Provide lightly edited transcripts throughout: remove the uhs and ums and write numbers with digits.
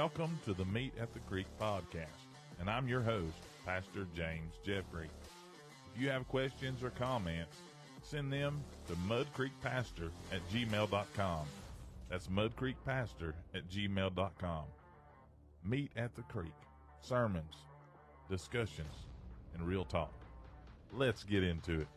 Welcome to the Meet at the Creek podcast, and I'm your host, Pastor James Jeffrey. If you have questions or comments, send them to mudcreekpastor@gmail.com. That's mudcreekpastor@gmail.com. Meet at the Creek, sermons, discussions, and real talk. Let's get into it.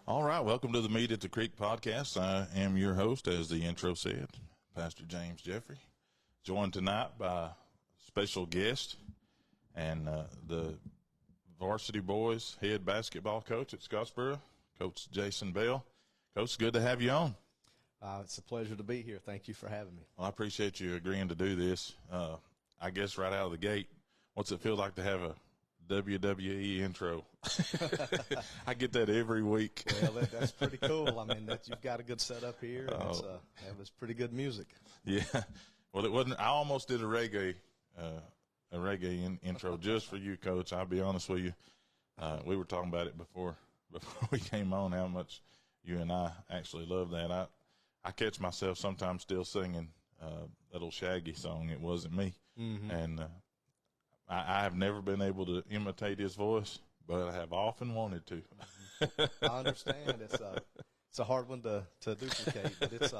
All right, welcome to the Meet at the Creek podcast. I am your host, as the intro said, Pastor James Jeffrey, joined tonight by a special guest and the varsity boys head basketball coach at Scottsboro, Coach Jason Bell. Coach, good to have you on. It's a pleasure to be here. Thank you for having me. Well, I appreciate you agreeing to do this. I guess right out of the gate, what's it feel like to have a WWE intro? I get that every week. Well, that's pretty cool. I mean, you've got a good setup here, and it's pretty good music. Yeah. Well, it wasn't. I almost did a reggae intro just for you, Coach. I'll be honest with you. We were talking about it before we came on, how much you and I actually love that. I catch myself sometimes still singing that old Shaggy song, "It Wasn't Me," and I have never been able to imitate his voice, but I have often wanted to. I understand. It's a hard one to duplicate, but it's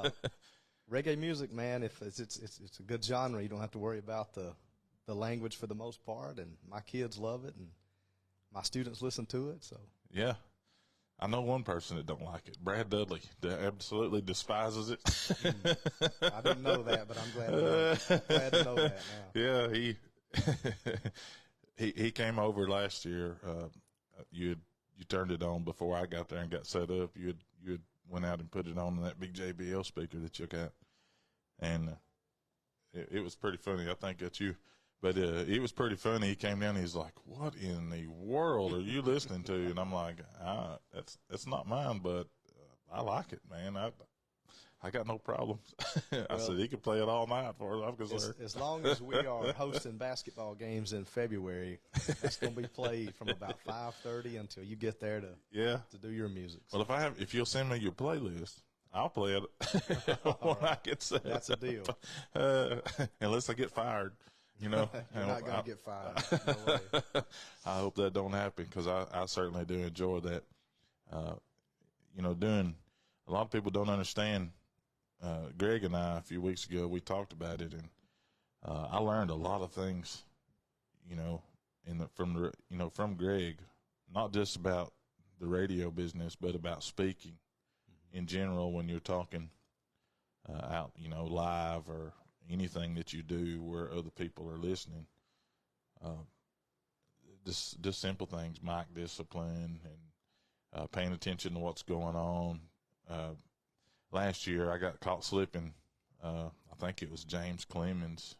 reggae music, man. If it's a good genre, you don't have to worry about the language for the most part, and my kids love it, and my students listen to it. So yeah, I know one person that don't like it, Brad Dudley, that absolutely despises it. I didn't know that, but I'm glad to know that now. Yeah, he came over last year. You turned it on before I got there and got set up. You had went out and put it on that big JBL speaker that you got, and it was pretty funny. I think that's you, but it was pretty funny. He came down. He's like, "What in the world are you listening to?" And I'm like, "That's not mine, but I like it, man. I got no problems." I said he could play it all night for us. I'm concerned. As long as we are hosting basketball games in February, it's going to be played from about 5:30 until you get there to do your music. Well, if you'll send me your playlist, I'll play it when I get set. That's a deal. Unless I get fired, you know. You're not going to get fired. No way. I hope that don't happen, because I certainly do enjoy that. Doing a lot of people don't understand. Greg and I, a few weeks ago, we talked about it, and I learned a lot of things, from Greg, not just about the radio business, but about speaking in general when you're talking out, live or anything that you do where other people are listening. Just simple things, mic discipline and paying attention to what's going on. Last year, I got caught slipping. I think it was James Clemens.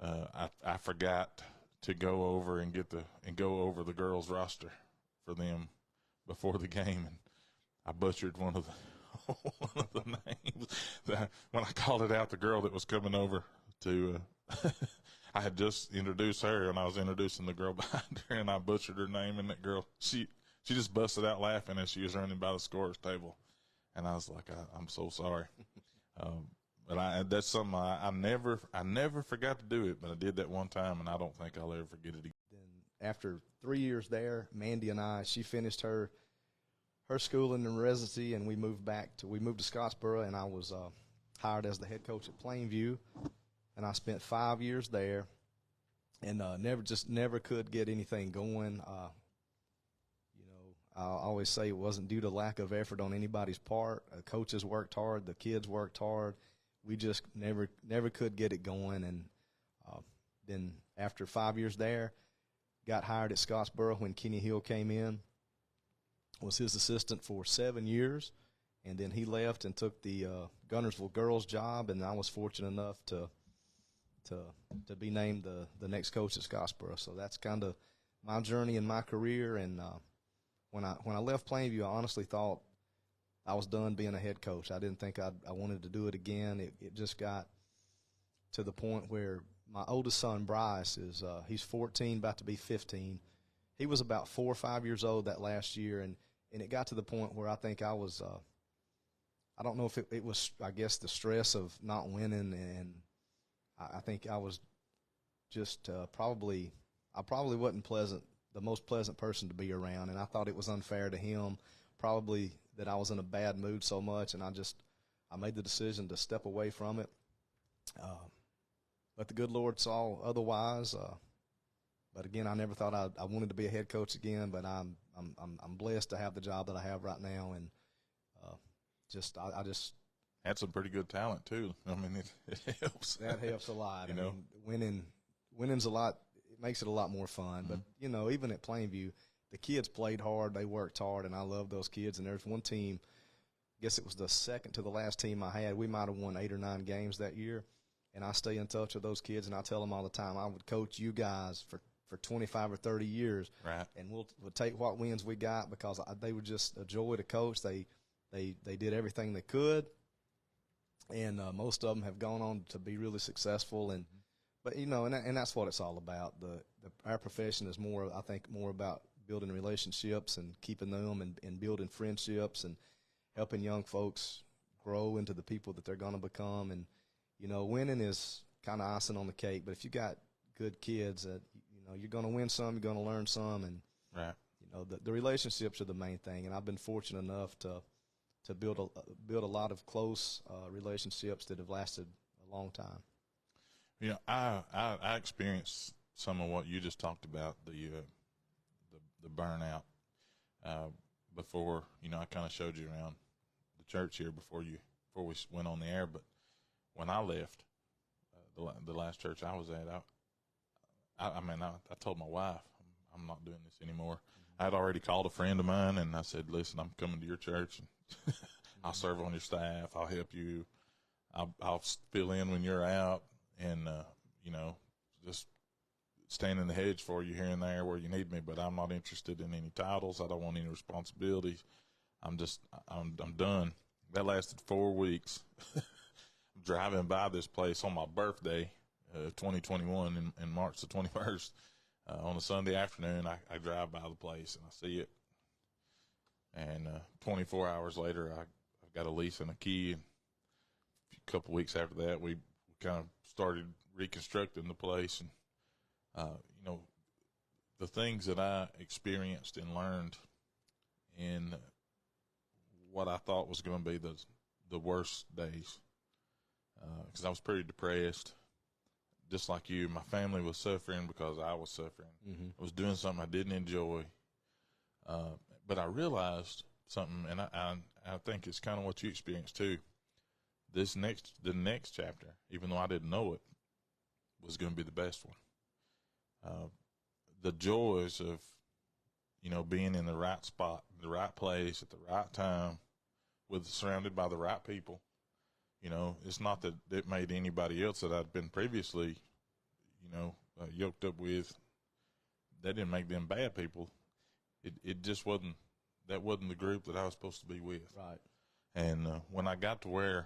I forgot to go over and go over the girls' roster for them before the game, and I butchered one of the names. When I called it out, the girl that was coming over to, I had just introduced her, and I was introducing the girl behind her, and I butchered her name, and that girl, she just busted out laughing as she was running by the scorer's table. And I was like, I'm so sorry. But that's something I never forgot to do it, but I did that one time, and I don't think I'll ever forget it again. Then after 3 years there, Mandy and she finished her schooling and residency, and we moved to Scottsboro, and I was hired as the head coach at Plainview, and I spent 5 years there, and never could get anything going. I always say it wasn't due to lack of effort on anybody's part. Coaches worked hard. The kids worked hard. We just never could get it going. And then after 5 years there, got hired at Scottsboro when Kenny Hill came in, was his assistant for 7 years. And then he left and took the Gunnersville girls job, and I was fortunate enough to be named the next coach at Scottsboro. So that's kind of my journey in my career. And when I left Plainview, I honestly thought I was done being a head coach. I didn't think I wanted to do it again. It just got to the point where my oldest son, Bryce, he's 14, about to be 15. He was about 4 or 5 years old that last year, and it got to the point where I think I was I don't know if it was, I guess, the stress of not winning, and I think I was just I probably wasn't the most pleasant person to be around, and I thought it was unfair to him, probably that I was in a bad mood so much, and I made the decision to step away from it. But the good Lord saw otherwise. But again, I never thought I wanted to be a head coach again. But I'm blessed to have the job that I have right now, and I just had some pretty good talent too. I mean, it helps. That helps a lot. You know, winning's a lot. It makes it a lot more fun. Mm-hmm. But even at Plainview, the kids played hard. They worked hard, and I love those kids. And there's one team. I guess it was the second to the last team I had. We might have won 8 or 9 games that year. And I stay in touch with those kids, and I tell them all the time, I would coach you guys for 25 or 30 years. Right. And we'll take what wins we got, because they were just a joy to coach. They did everything they could, and most of them have gone on to be really successful. But and that's what it's all about. Our profession is more about building relationships and keeping them, and building friendships, and helping young folks grow into the people that they're going to become. And winning is kind of icing on the cake, but if you got good kids, you're going to win some, you're going to learn some, and right. The relationships are the main thing. And I've been fortunate enough to build a lot of close relationships that have lasted a long time. I experienced some of what you just talked about, the burnout. Before I kind of showed you around the church here before we went on the air, but when I left the last church I was at, I told my wife I'm not doing this anymore. Mm-hmm. I had already called a friend of mine, and I said, "Listen, I'm coming to your church, and I'll serve on your staff. I'll help you. I'll fill in when you're out, and just stand in the hedge for you here and there where you need me. But I'm not interested in any titles. I don't want any responsibilities. I'm done." That lasted 4 weeks. Driving by this place on my birthday, 2021, in March the 21st, on a Sunday afternoon, I drive by the place and I see it. And 24 hours later, I've got a lease and a key. And a couple weeks after that, we kind of started reconstructing the place. And, the things that I experienced and learned in what I thought was going to be the worst days, because I was pretty depressed, just like you. My family was suffering because I was suffering. Mm-hmm. I was doing something I didn't enjoy, but I realized something, and I think it's kind of what you experienced too. The next chapter, even though I didn't know it, was going to be the best one. The joys of being in the right spot, the right place at the right time, surrounded by the right people. It's not that it made anybody else that I'd been previously, yoked up with. That didn't make them bad people. It just wasn't. That wasn't the group that I was supposed to be with. Right. And when I got to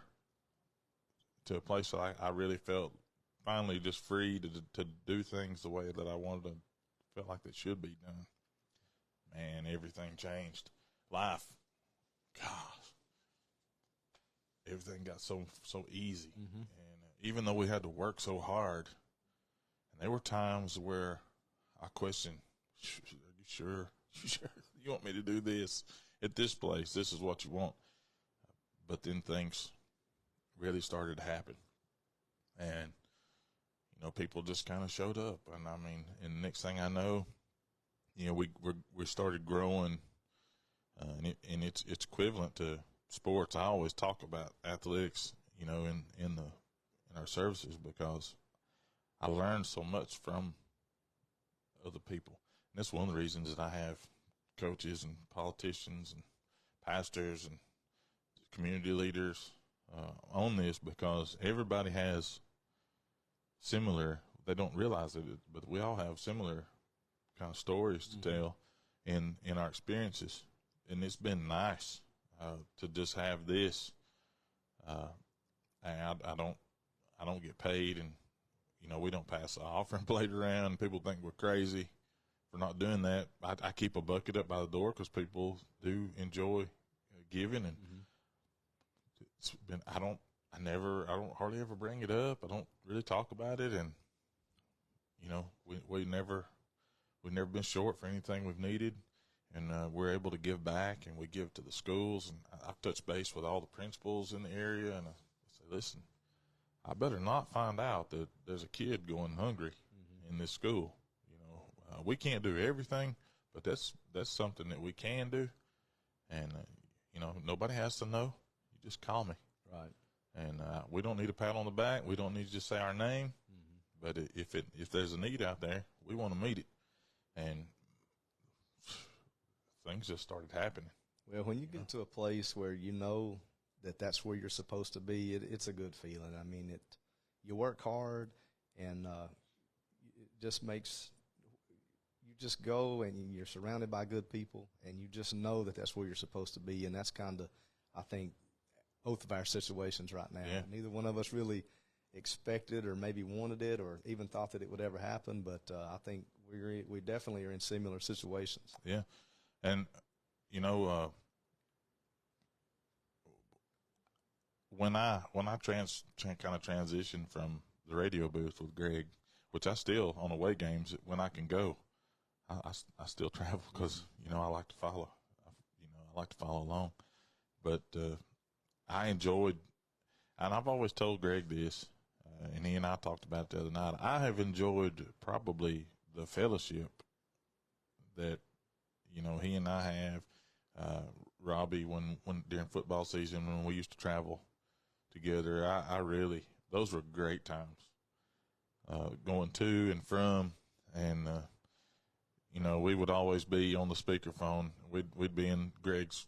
a place that I really felt finally just free to do things the way that I wanted to, felt like they should be done. Man, everything changed. Life, gosh, everything got so easy. Mm-hmm. And even though we had to work so hard, and there were times where I questioned, "Are you sure? You sure you want me to do this at this place? This is what you want?" But then things really started to happen, and people just kind of showed up, and and the next thing I know, we started growing, and it's equivalent to sports. I always talk about athletics, in our services, because I learned so much from other people. And that's one of the reasons that I have coaches and politicians and pastors and community leaders on this, because everybody has similar, they don't realize it, but we all have similar kind of stories to tell in our experiences. And it's been nice to just have this. And I don't get paid, and we don't pass the offering plate around. People think we're crazy for not doing that. I keep a bucket up by the door because people do enjoy giving, and it's been. I don't hardly ever bring it up. I don't really talk about it, and we've never been short for anything we've needed, and we're able to give back, and we give to the schools. And I've touched base with all the principals in the area, and I say, listen, I better not find out that there's a kid going hungry in this school. We can't do everything, but that's something that we can do. And, nobody has to know. You just call me. Right. And we don't need a pat on the back. We don't need to just say our name. But if there's a need out there, we want to meet it. And things just started happening. Well, when you get to a place where you know that that's where you're supposed to be, it's a good feeling. I mean, you work hard, and it just makes you just go, and you're surrounded by good people, and you just know that that's where you're supposed to be. And that's kind of, I think, both of our situations right now. Yeah. Neither one of us really expected or maybe wanted it or even thought that it would ever happen, but I think we definitely are in similar situations. Yeah. And, when I kind of transitioned from the radio booth with Greg, which I still, on away games, when I can go, I still travel because, I like to follow. I like to follow along. But I enjoyed, and I've always told Greg this, and he and I talked about it the other night, I have enjoyed probably the fellowship that, he and I have. Robbie, when during football season, when we used to travel together, I really, those were great times, going to and from, and, we would always be on the speakerphone. We'd be in Greg's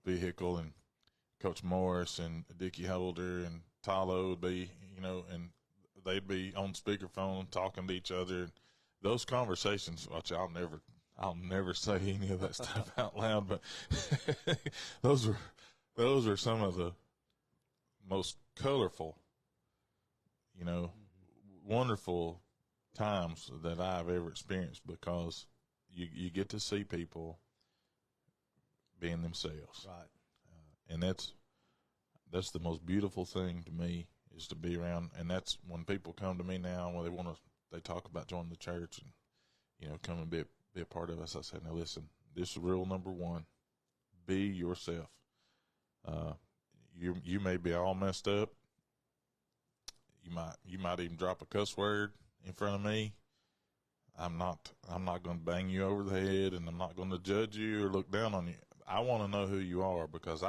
vehicle, and Coach Morris and Dickie Holder and Talo would be, and they'd be on speakerphone talking to each other. And those conversations, which I'll never say any of that stuff out loud, but those are some of the most colorful, wonderful times that I've ever experienced, because you get to see people being themselves. Right. And that's the most beautiful thing to me, is to be around. And that's when people come to me now, when they talk about joining the church and, come and be a part of us. I said, now listen, this is rule number one: be yourself. You may be all messed up. You might even drop a cuss word in front of me. I'm not going to bang you over the head, and I'm not going to judge you or look down on you. I want to know who you are, because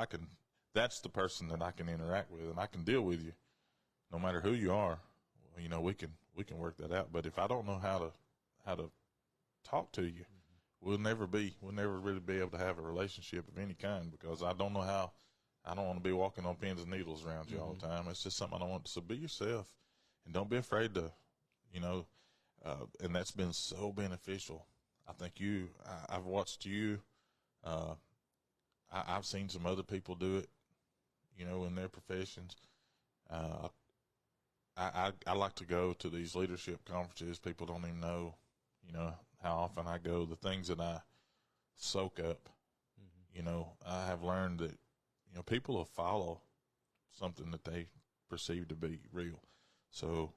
that's the person that I can interact with, and I can deal with you no matter who you are. We can work that out. But if I don't know how to talk to you, we'll never really be able to have a relationship of any kind, because I don't know how. I don't want to be walking on pins and needles around you all the time. It's just something I don't want. So be yourself, and don't be afraid to, and that's been so beneficial. I think I've watched you. I've seen some other people do it, in their professions. I like to go to these leadership conferences. People don't even know, how often I go. The things that I soak up, I have learned that, people will follow something that they perceive to be real. So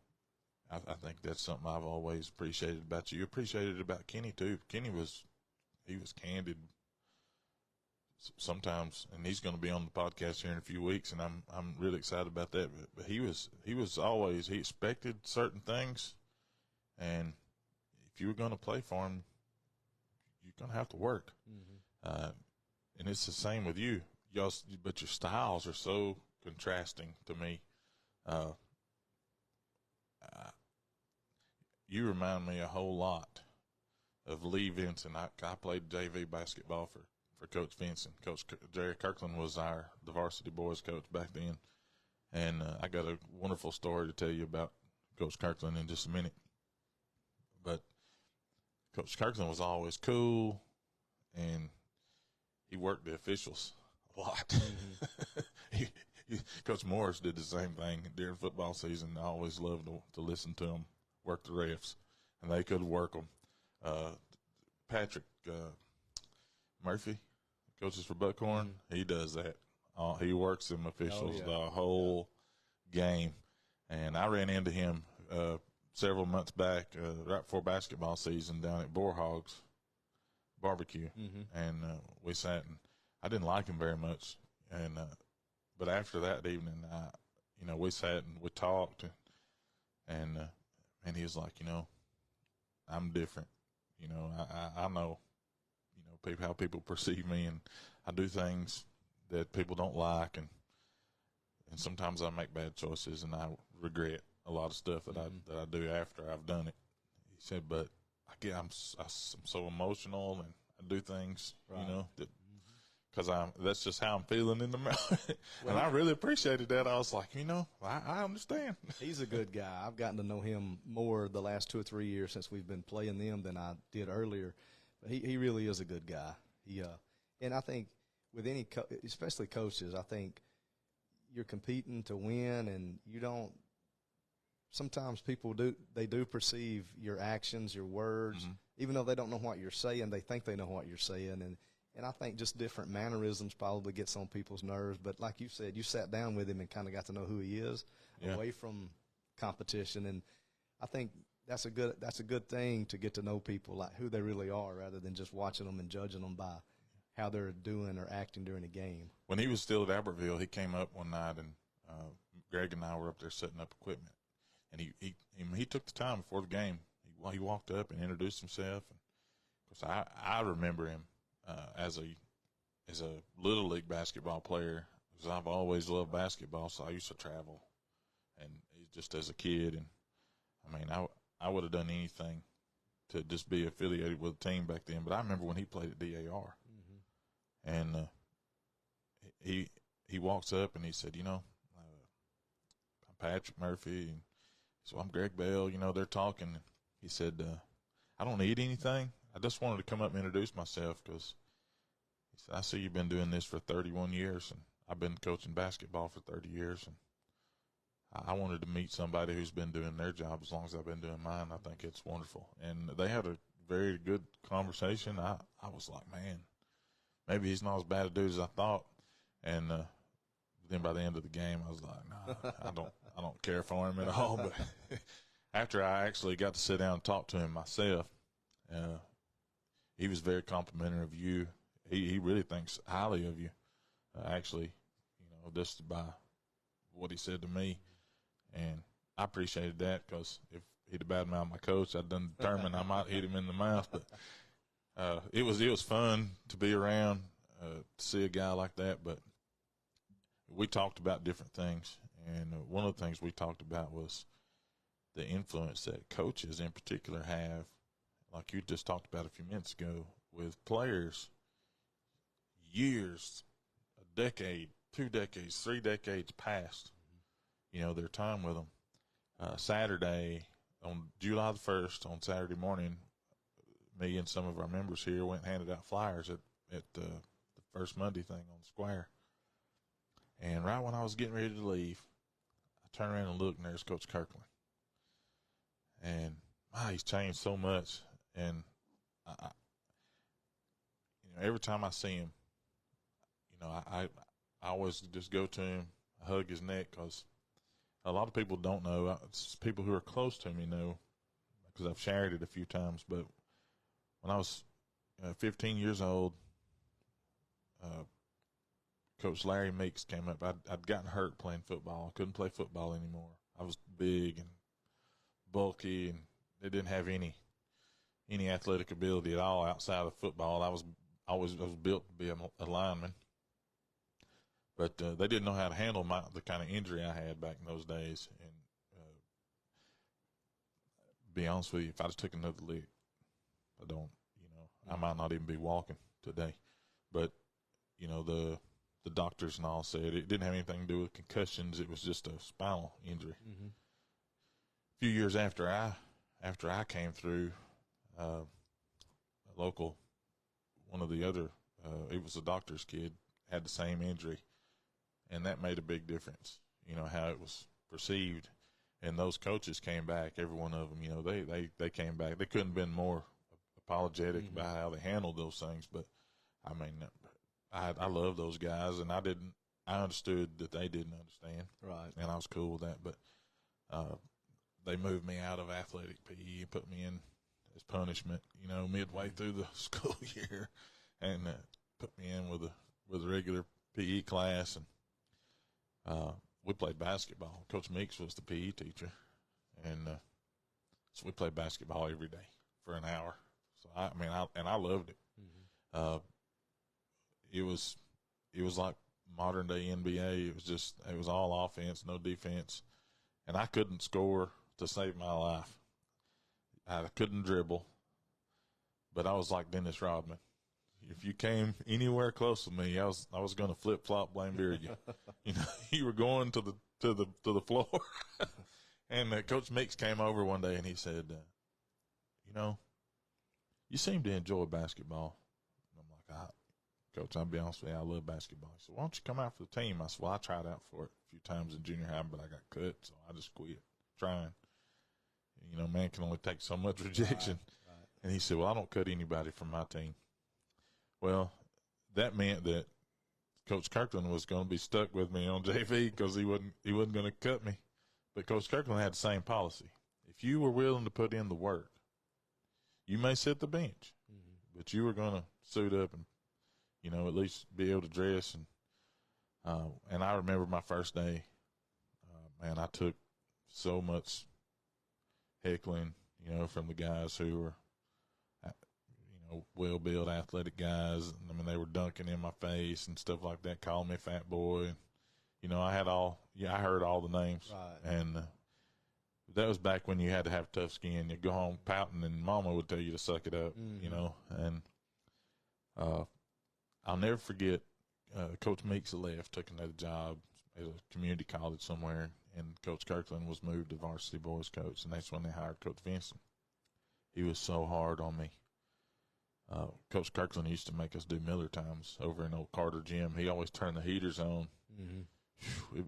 I think that's something I've always appreciated about you. Appreciated it about Kenny too. Kenny was candid sometimes, and he's going to be on the podcast here in a few weeks, and I'm really excited about that. But he was always, he expected certain things, and if you were going to play for him, you're going to have to work. And it's the same with you. But your styles are so contrasting to me. You remind me a whole lot of Lee Vinson. I played JV basketball for Coach Vinson. Coach Jerry Kirkland was the varsity boys coach back then. And I got a wonderful story to tell you about Coach Kirkland in just a minute. But Coach Kirkland was always cool, and he worked the officials a lot. Mm-hmm. Coach Morris did the same thing during football season. I always loved to listen to him work the refs, and they could work them. Patrick Murphy, coaches for Buckhorn, he does that. He works them officials the whole game. And I ran into him several months back, right before basketball season, down at Boar Hogs Barbecue. And we sat, and I didn't like him very much. And but after that evening, we sat and we talked, and he was like, I'm different. I know, how people perceive me, and I do things that people don't like, and sometimes I make bad choices, and I regret a lot of stuff that I do after I've done it. He said, but I'm so emotional, and I do things, because that's just how I'm feeling in the moment. And I really appreciated that. I was like, I understand. He's a good guy. I've gotten to know him more the last 2 or 3 years since we've been playing them than I did earlier. But he really is a good guy. And I think with any especially coaches, I think you're competing to win, and you don't. Sometimes people do perceive your actions, your words, even though they don't know what you're saying. They think they know what you're saying, and I think just different mannerisms probably gets on people's nerves. But like you said, you sat down with him and kind of got to know who he is away from competition, and I think that's a good thing, to get to know people, like who they really are, rather than just watching them and judging them by how they're doing or acting during a game. When he was still at Albertville, he came up one night, and Greg and I were up there setting up equipment, and he took the time before the game. He walked up and introduced himself. And of course, I remember him as a little league basketball player, because I've always loved basketball, so I used to travel, and just as a kid, and I mean, I would have done anything to just be affiliated with a team back then. But I remember when he played at DAR, and he walks up and he said, I'm Patrick Murphy, and so I'm Greg Bell. They're talking. He said, I don't need anything. I just wanted to come up and introduce myself, because he said, I see you've been doing this for 31 years, and I've been coaching basketball for 30 years, and I wanted to meet somebody who's been doing their job as long as I've been doing mine. I think it's wonderful. And they had a very good conversation. I was like, man, maybe he's not as bad a dude as I thought. And then by the end of the game, I was like, no, I don't care for him at all. But after I actually got to sit down and talk to him myself, he was very complimentary of you. He really thinks highly of you, actually, just by what he said to me. And I appreciated that, because if he'd have badmouthed my coach, I'd done determined I might hit him in the mouth. But it was fun to be around, to see a guy like that. But we talked about different things, and one of the things we talked about was the influence that coaches in particular have, like you just talked about a few minutes ago, with players years, a decade, 2 decades, 3 decades past, their time with them. Saturday, on July the 1st, on Saturday morning, me and some of our members here went and handed out flyers at the first Monday thing on the square. And right when I was getting ready to leave, I turned around and looked, and there's Coach Kirkland. And he's changed so much. And every time I see him, I always just go to him, hug his neck, because a lot of people don't know. People who are close to me know, because I've shared it a few times. But when I was 15 years old, Coach Larry Meeks came up. I'd gotten hurt playing football. I couldn't play football anymore. I was big and bulky, and they didn't have any athletic ability at all outside of football. I was built to be a lineman. But they didn't know how to handle the kind of injury I had back in those days. And be honest with you, if I just took another lick, I might not even be walking today. But, the doctors and all said it didn't have anything to do with concussions. It was just a spinal injury. A few years after I came through, a local, one of the other, it was a doctor's kid, had the same injury, and that made a big difference. You know how it was perceived, and those coaches came back. Every one of them, you know, they came back. They couldn't have been more apologetic about how they handled those things. But I mean, I love those guys, and I understood that they didn't understand, Right. and I was cool with that. But they moved me out of athletic PE and put me in as punishment, you know, midway through the school year, and put me in with a regular PE class, and we played basketball. Coach Meeks was the PE teacher, and so we played basketball every day for an hour. So I loved it. It was like modern day NBA. It was all offense, no defense, and I couldn't score to save my life. I couldn't dribble, but I was like Dennis Rodman. If you came anywhere close to me, I was going to flip flop, blame beard you. You know, you were going to the floor. And Coach Meeks came over one day and he said, you know, you seem to enjoy basketball. And I'm like, Coach, I'll be honest with you, I love basketball. He said, why don't you come out for the team? I said, well, I tried out for it a few times in junior high, but I got cut, so I just quit trying. You know, man can only take so much rejection. Right. And he said, well, I don't cut anybody from my team. Well, that meant that Coach Kirkland was going to be stuck with me on JV because he wasn't going to cut me. But Coach Kirkland had the same policy. If you were willing to put in the work, you may sit the bench, but you were going to suit up and, you know, at least be able to dress. And I remember my first day, man, I took so much heckling, you know, from the guys who were, you know, well-built athletic guys. I mean, they were dunking in my face and stuff like that, calling me fat boy. And, you know, I heard all the names. Right. And that was back when you had to have tough skin. You'd go home pouting and mama would tell you to suck it up, you know. And I'll never forget Coach Meeks left, took another job at a community college somewhere, and Coach Kirkland was moved to varsity boys coach, and that's when they hired Coach Vincent. He was so hard on me. Coach Kirkland used to make us do Miller times over in old Carter Gym. He always turned the heaters on.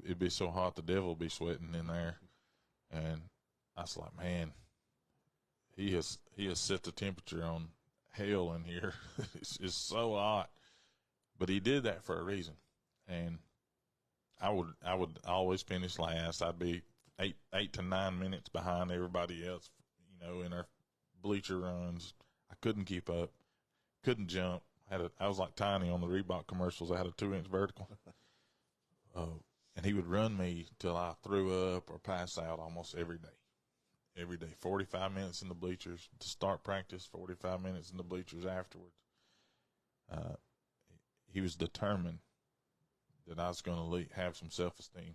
It'd be so hot the devil would be sweating in there. And I was like, man, he has set the temperature on hell in here. It's so hot. But he did that for a reason. And I would always finish last. I'd be 8 to 9 minutes behind everybody else, you know, in our bleacher runs. I couldn't keep up, couldn't jump. I was like Tiny on the Reebok commercials. I had a 2-inch vertical. And he would run me till I threw up or passed out almost every day. Every day, 45 minutes in the bleachers to start practice, 45 minutes in the bleachers afterwards. He was determined that I was going to have some self-esteem,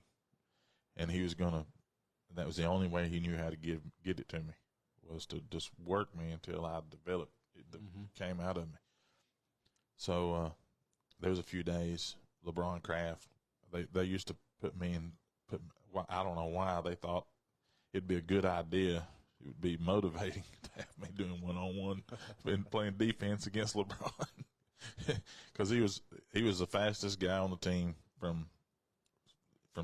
and he was going to. That was the only way he knew how to get it to me, was to just work me until I developed it, came out of me. So there was a few days. LeBron Kraft, they used to put me in. I don't know why they thought it'd be a good idea. It would be motivating to have me doing one-on-one and playing defense against LeBron. Because he was the fastest guy on the team from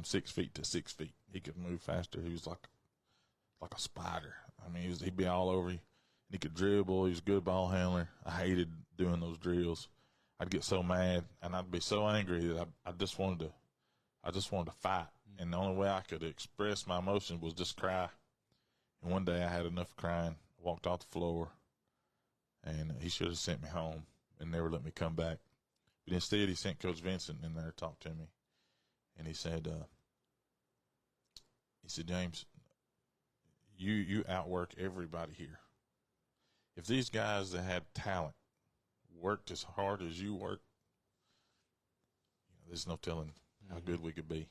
6 feet to 6 feet. He could move faster. He was like a spider. I mean, he'd be all over you. He could dribble. He was a good ball handler. I hated doing those drills. I'd get so mad and I'd be so angry that I just wanted to fight. And the only way I could express my emotions was just cry. And one day I had enough crying. I walked off the floor, and he should have sent me home and never let me come back. But instead, he sent Coach Vincent in there to talk to me. And he said, James, you outwork everybody here. If these guys that had talent worked as hard as you work, there's no telling how good we could be.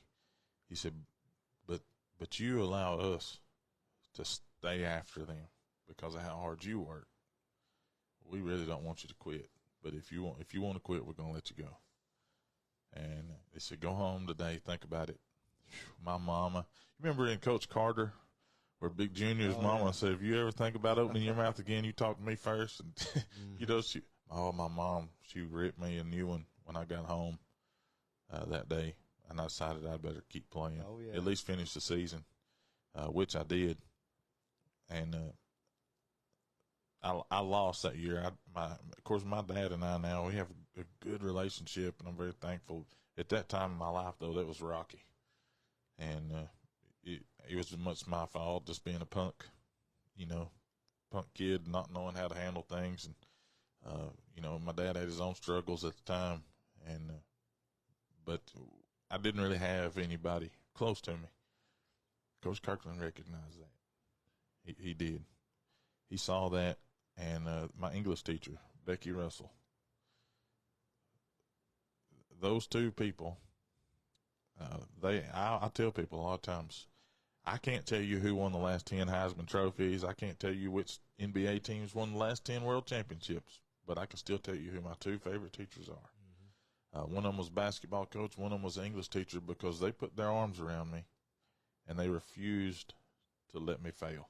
He said, but you allow us to stay after them because of how hard you work. We really don't want you to quit. But if you want to quit, we're going to let you go. And they said, go home today, think about it. My mama, you remember in Coach Carter where Big Junior's mama said, if you ever think about opening your mouth again, you talk to me first. And, you know, my mom, she ripped me a new one when I got home. that day, and I decided I'd better keep playing, at least finish the season, which I did. And I lost that year. Of course, my dad and I now, we have a good relationship, and I'm very thankful. At that time in my life, though, that was rocky. And it was much my fault, just being a punk kid, not knowing how to handle things. And, my dad had his own struggles at the time. But I didn't really have anybody close to me. Coach Kirkland recognized that. He did. He saw that. And my English teacher, Becky Russell, those two people, I tell people a lot of times, I can't tell you who won the last 10 Heisman trophies. I can't tell you which NBA teams won the last 10 world championships, but I can still tell you who my two favorite teachers are. One of them was basketball coach. One of them was English teacher, because they put their arms around me and they refused to let me fail.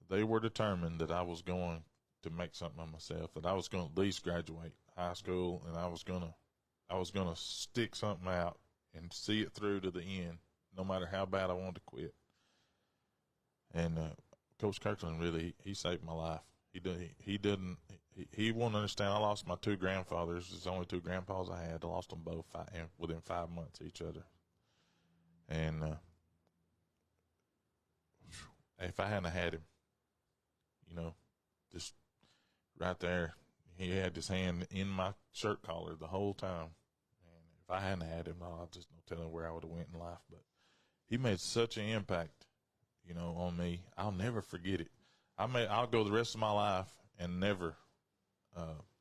They were determined that I was going to make something of myself, that I was going to at least graduate high school, and I was going to stick something out and see it through to the end, no matter how bad I wanted to quit. And Coach Kirkland really, he saved my life. He won't understand. I lost my two grandfathers. There's only two grandpas I had. I lost them both within 5 months of each other. And if I hadn't had him, just right there, he had his hand in my shirt collar the whole time. And if I hadn't had him, I just no telling where I would have went in life. But he made such an impact, on me. I'll never forget it. I'll go the rest of my life and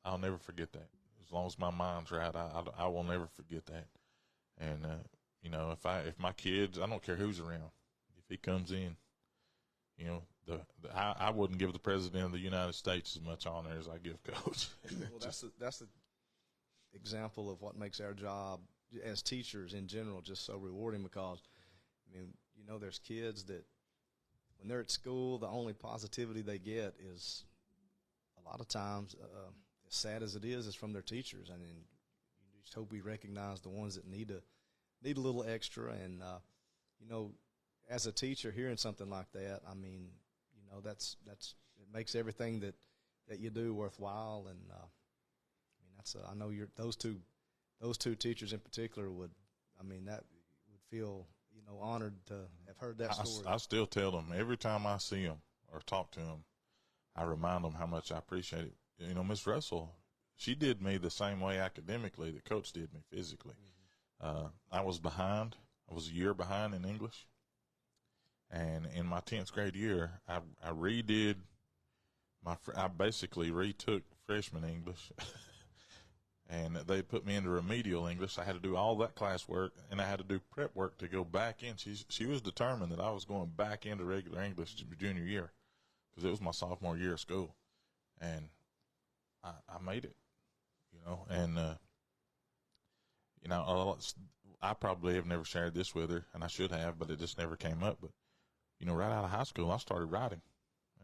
I'll never forget that. As long as my mind's right, I will never forget that. And if my kids, I don't care who's around, if he comes in, I wouldn't give the President of the United States as much honor as I give Coach. Well, that's the example of what makes our job as teachers in general just so rewarding, because, there's kids that when they're at school, the only positivity they get is a lot of times, as sad as it is from their teachers. And you just hope we recognize the ones that need a little extra. And, as a teacher, hearing something like that, that's it makes everything that you do worthwhile. And I know those two teachers in particular would feel honored to have heard that story. I still tell them every time I see them or talk to them, I remind them how much I appreciate it. Miss Russell, she did me the same way academically that Coach did me physically. Mm-hmm. I was behind. I was a year behind in English. And in my 10th grade year, I basically retook freshman English. And they put me into remedial English. I had to do all that classwork, and I had to do prep work to go back in. She was determined that I was going back into regular English junior year, because it was my sophomore year of school. And I made it, and, I probably have never shared this with her, and I should have, but it just never came up. But, right out of high school, I started writing,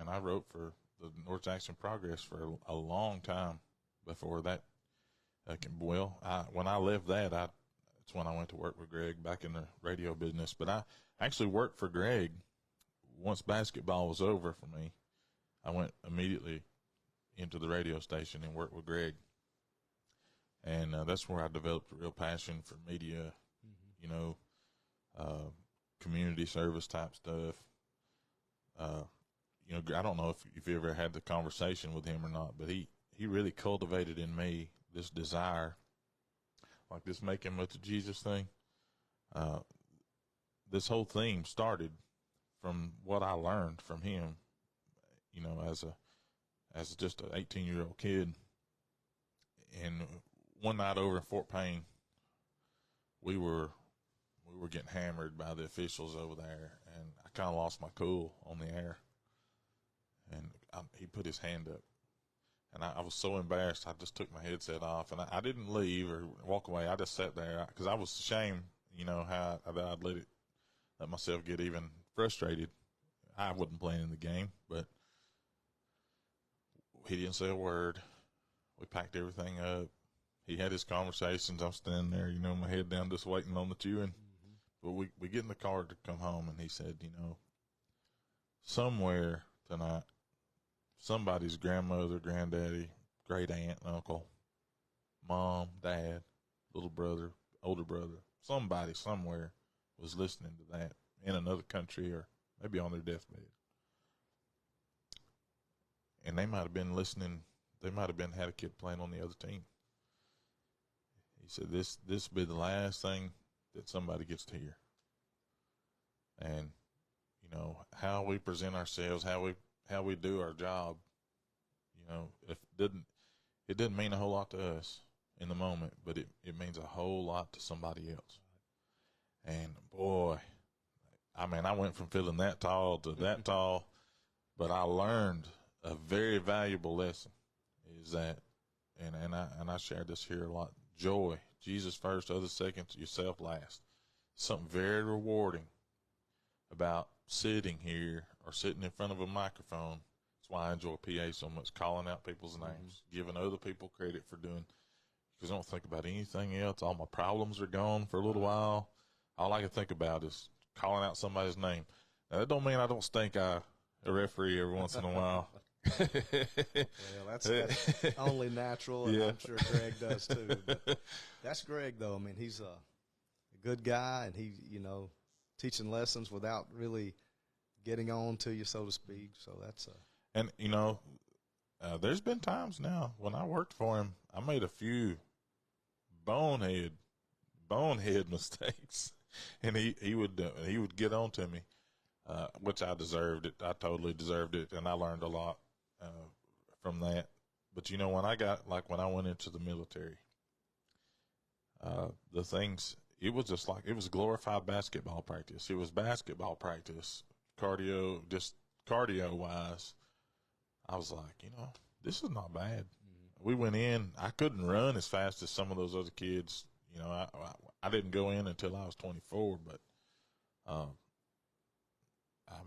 and I wrote for the North Jackson Progress for a long time before that. When I left that's when I went to work with Greg back in the radio business. But I actually worked for Greg once basketball was over for me. I went immediately into the radio station and worked with Greg. And that's where I developed a real passion for media, community service type stuff. I don't know if you ever had the conversation with him or not, but he really cultivated in me this desire, like this making much of Jesus thing. This whole theme started from what I learned from him, as just an 18-year-old kid. And one night over in Fort Payne, we were getting hammered by the officials over there, and I kind of lost my cool on the air. And he put his hand up. And I was so embarrassed, I just took my headset off. And I didn't leave or walk away. I just sat there because I was ashamed, how I'd let myself get even frustrated. I wasn't playing in the game, but he didn't say a word. We packed everything up. he had his conversations. I'm standing there, you know, my head down, just waiting on the chewing. But we get in the car to come home, and he said, you know, somewhere tonight, somebody's grandmother, granddaddy, great aunt, uncle, mom, dad, little brother, older brother, somebody somewhere was listening to that in another country or maybe on their deathbed. And they might have been listening. They might have been had a kid playing on the other team. He said, this will be the last thing that somebody gets to hear. And, you know, how we present ourselves, how we do our job, you know, it didn't mean a whole lot to us in the moment, but it means a whole lot to somebody else. And boy, I mean, I went from feeling that tall to that tall, but I learned a very valuable lesson is that, and I shared this here a lot, joy, Jesus first, others second, yourself last. Something very rewarding about sitting here or sitting in front of a microphone. That's why I enjoy PA so much, calling out people's names, giving other people credit for doing, because I don't think about anything else. All my problems are gone for a little while. All I can think about is calling out somebody's name. Now, that don't mean I don't stink eye a referee every once in a while. Well, that's only natural, and I'm sure Greg does too. But that's Greg, though. I mean, he's a good guy, and he, you know, teaching lessons without really getting on to you, so to speak. So that's and you know, there's been times now when I worked for him, I made a few bonehead mistakes, and he would get on to me, which I deserved it. I totally deserved it, and I learned a lot from that. But you know, when I went into the military, the things, it was just like, it was glorified basketball practice. It was basketball practice, cardio wise. I was like, you know, this is not bad. We went in, I couldn't run as fast as some of those other kids. You know, I didn't go in until I was 24, but I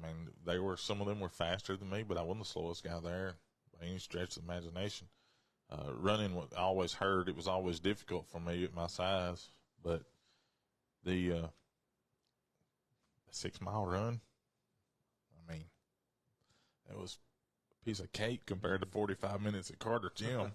mean, some of them were faster than me, but I wasn't the slowest guy there by any stretch of the imagination. Running, I always heard it was always difficult for me at my size, but the 6 mile run, I mean, that was a piece of cake compared to 45 minutes at Carter Gym.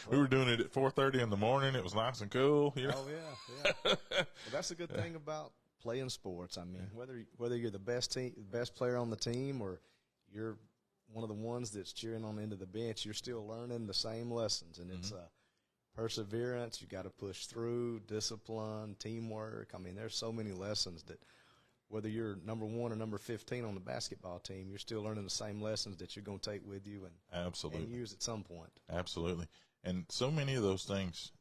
We were doing it at 4:30 in the morning. It was nice and cool. You know? Oh yeah. Well, that's a good thing about playing sports. I mean, whether you're the best player on the team, or you're one of the ones that's cheering on the end of the bench, you're still learning the same lessons, and it's perseverance. You got to push through, discipline, teamwork. I mean, there's so many lessons that whether you're number 1 or number 15 on the basketball team, you're still learning the same lessons that you're going to take with you and use at some point. Absolutely. And so many of those things,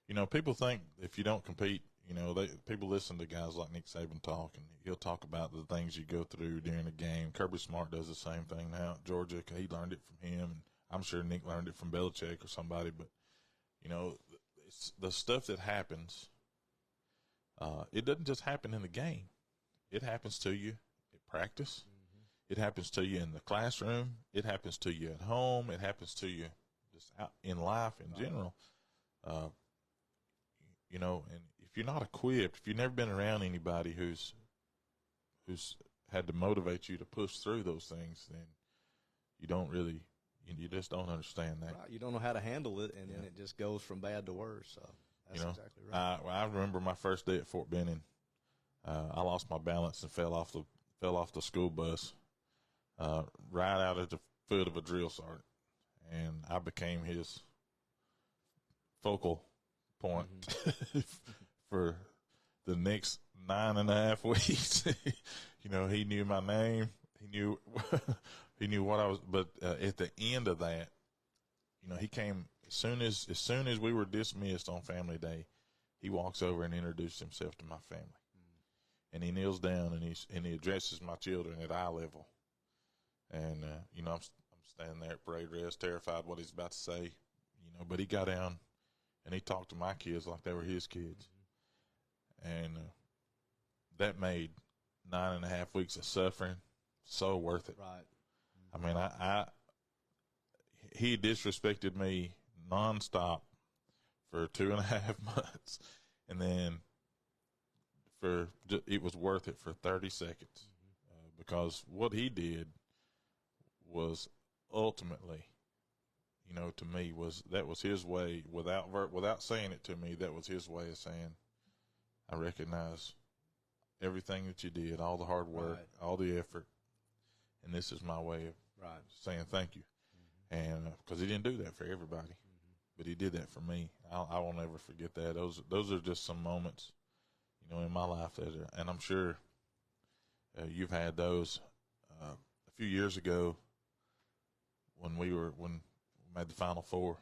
you know, people think if you don't compete, you know, people listen to guys like Nick Saban talk, and he'll talk about the things you go through during a game. Kirby Smart does the same thing now at Georgia. He learned it from him, and I'm sure Nick learned it from Belichick or somebody. But, you know, it's the stuff that happens, it doesn't just happen in the game. It happens to you at practice. It happens to you in the classroom. It happens to you at home. It happens to you just out in life in general. You know, and if you're not equipped, if you've never been around anybody who's had to motivate you to push through those things, then you just don't understand that. Right. You don't know how to handle it, and then it just goes from bad to worse. So that's exactly right. I remember my first day at Fort Benning. I lost my balance and fell off the school bus right out at the foot of a drill sergeant, and I became his focal point for the next 9.5 weeks. You know, he knew my name. He knew what I was. But at the end of that, you know, he came as soon as we were dismissed on Family Day. He walks over and introduced himself to my family. And he kneels down and he addresses my children at eye level. And, you know, I'm standing there at parade rest, terrified what he's about to say, you know, but he got down and he talked to my kids like they were his kids. And that made 9.5 weeks of suffering so worth it. Right. I mean, he disrespected me nonstop for 2.5 months, and then it was worth it for 30 seconds because what he did was ultimately, to me that was his way without saying it to me. That was his way of saying, I recognize everything that you did, all the hard work, all the effort, and this is my way of saying thank you. And because he didn't do that for everybody, but he did that for me. I will never forget that. Those are just some moments, in my life and I'm sure you've had those. A few years ago, when we made the Final Four,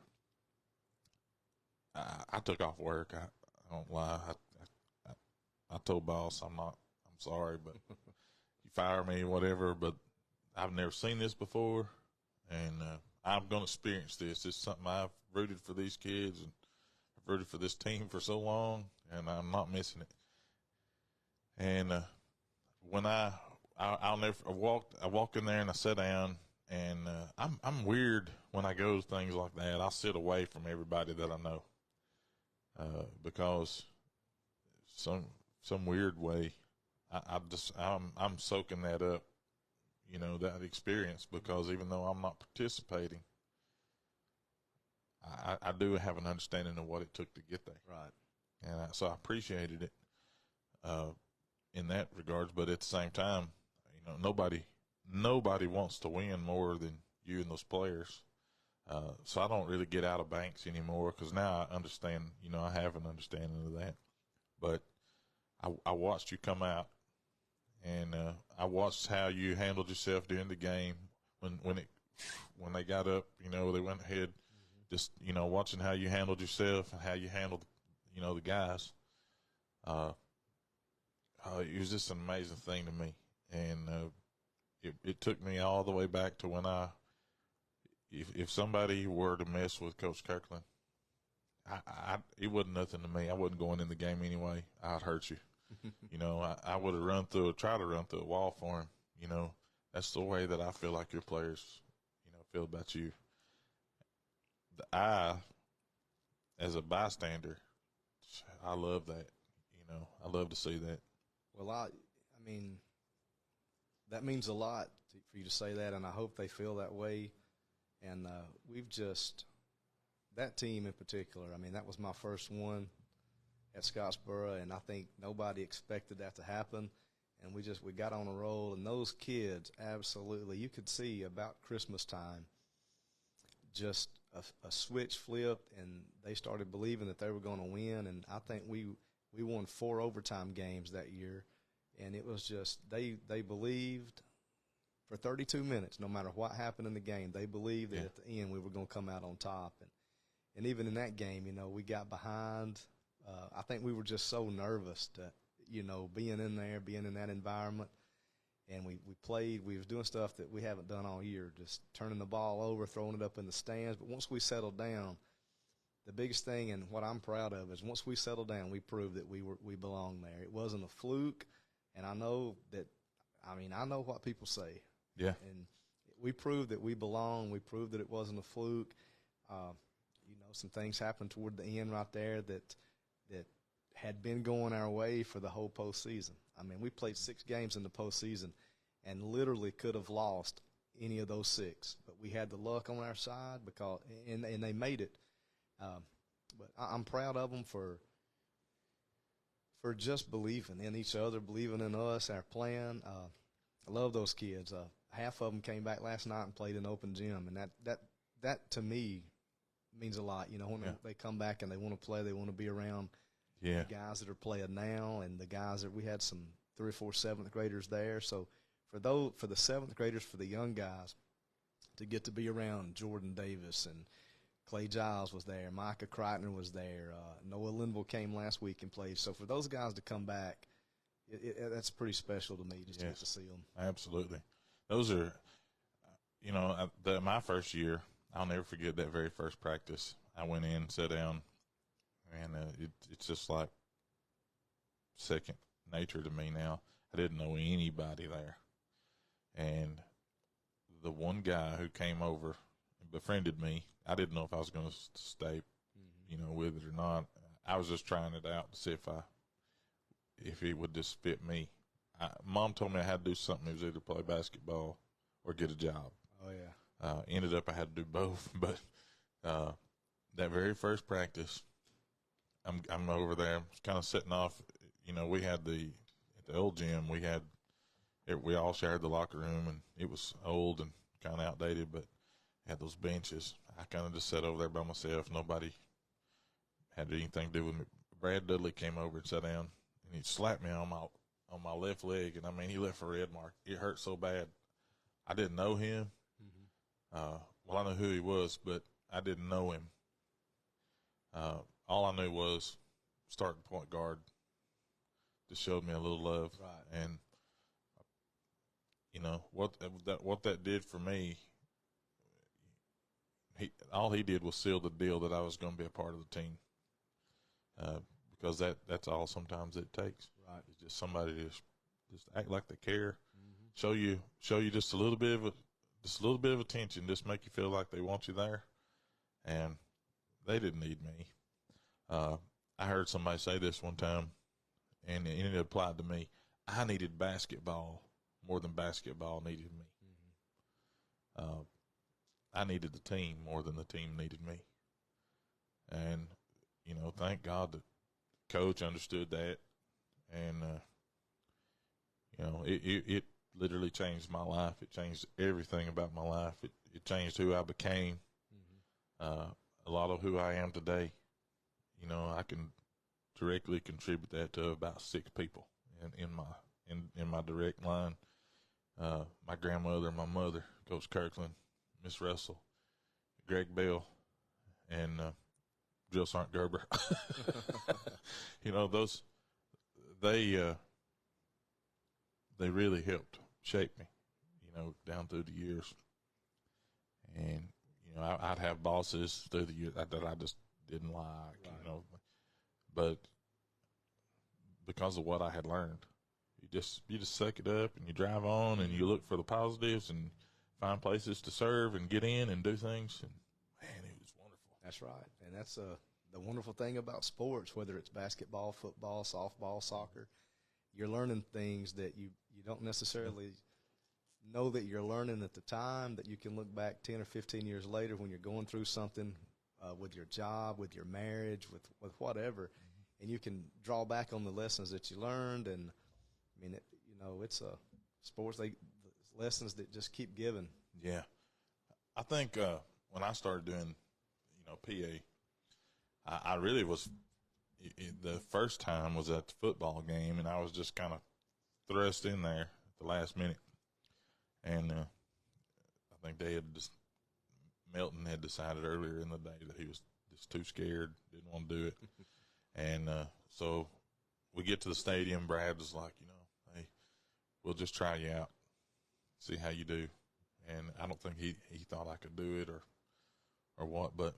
I took off work. I don't lie. I told boss I'm sorry, but you fire me, whatever. But I've never seen this before, and I'm going to experience this. It's something I've rooted for these kids, and I've rooted for this team for so long, and I'm not missing it. And when I walked in there and I sat down, and I'm weird when I go to things like that. I sit away from everybody that I know because some weird way I'm soaking that up, that experience, because even though I'm not participating, I do have an understanding of what it took to get there. Right. And so I appreciated it in that regards. But at the same time, nobody wants to win more than you and those players. So I don't really get out of banks anymore because now I understand, I have an understanding of that. But I watched you come out, and I watched how you handled yourself during the game when they got up, they went ahead. Just, watching how you handled yourself and how you handled, the guys. It was just an amazing thing to me. And it took me all the way back to when if somebody were to mess with Coach Kirkland, it wasn't nothing to me. I wasn't going in the game anyway. I'd hurt you. I would have tried to run through a wall for him. That's the way that I feel like your players, feel about you. As a bystander, I love that. I love to see that. Well, I mean, that means a lot for you to say that, and I hope they feel that way. And that team in particular, that was my first one at Scottsboro, and I think nobody expected that to happen. And we got on a roll, and those kids, absolutely, you could see about Christmas time, just a switch flipped, and they started believing that they were going to win. And I think we won 4 overtime games that year, and it was just they believed for 32 minutes, no matter what happened in the game, they believed that at the end we were going to come out on top. And even in that game, we got behind. I think we were just so nervous to, being in there, being in that environment. And we played. We was doing stuff that we haven't done all year, just turning the ball over, throwing it up in the stands. But once we settled down, the biggest thing and what I'm proud of is once we settled down, we proved that we belonged there. It wasn't a fluke, and I know that. I know what people say. Yeah. And we proved that we belong. We proved that it wasn't a fluke. Some things happened toward the end right there that had been going our way for the whole postseason. We played 6 games in the postseason and literally could have lost any of those 6. But we had the luck on our side and they made it. But I'm proud of them for just believing in each other, believing in us, our plan. I love those kids. Half of them came back last night and played in open gym, and that to me means a lot. When they come back and they want to play, they want to be around the guys that are playing now, and the guys that we had some 3 or 4 7th graders there. So for the 7th graders, for the young guys, to get to be around Jordan Davis and Clay Giles was there, Micah Kreitner was there, Noah Linville came last week and played. So for those guys to come back, that's pretty special to me just to get to see them. Absolutely. Those are, my first year, I'll never forget that very first practice. I went in, sat down, and it's just like second nature to me now. I didn't know anybody there. And the one guy who came over and befriended me, I didn't know if I was going to stay with it or not. I was just trying it out to see if it would just fit me. Mom told me I had to do something. It was either play basketball or get a job. Oh, yeah. Ended up I had to do both, but that very first practice, I'm over there, kind of sitting off. We had at the old gym, we all shared the locker room, and it was old and kind of outdated, but had those benches. I kind of just sat over there by myself. Nobody had anything to do with me. Brad Dudley came over and sat down, and he slapped me on my left leg, and he left a red mark. It hurt so bad. I didn't know him. Well, I know who he was, but I didn't know him. All I knew was starting point guard. Just showed me a little love, right. And what that did for me. All he did was seal the deal that I was going to be a part of the team. Because that's all sometimes it takes. Right. It's just somebody to just act like they care, show you just a little bit of attention, just make you feel like they want you there, and they didn't need me. I heard somebody say this one time, and it applied to me. I needed basketball more than basketball needed me. I needed the team more than the team needed me. And, thank God that Coach understood that. And, it literally changed my life. It changed everything about my life. It changed who I became, a lot of who I am today. I can directly contribute that to about 6 people in my direct line. My grandmother, my mother, Coach Kirkland, Miss Russell, Greg Bell, and Jill Sarnt Gerber. Those they really helped shape me, down through the years. And I'd have bosses through the years that I just didn't like, right. But because of what I had learned, you just suck it up and you drive on and you look for the positives and find places to serve and get in and do things. And man, it was wonderful. That's right. And that's the wonderful thing about sports, whether it's basketball, football, softball, soccer. You're learning things that you don't necessarily know that you're learning at the time, that you can look back 10 or 15 years later when you're going through something with your job, with your marriage, with whatever, and you can draw back on the lessons that you learned. And it's sports, lessons that just keep giving. Yeah. I think when I started doing, PA, I really was the first time was at the football game, and I was just kind of thrust in there at the last minute. And I think Melton had decided earlier in the day that he was just too scared, didn't want to do it. And so we get to the stadium. Brad was like, hey, we'll just try you out, see how you do. And I don't think he thought I could do it or what, but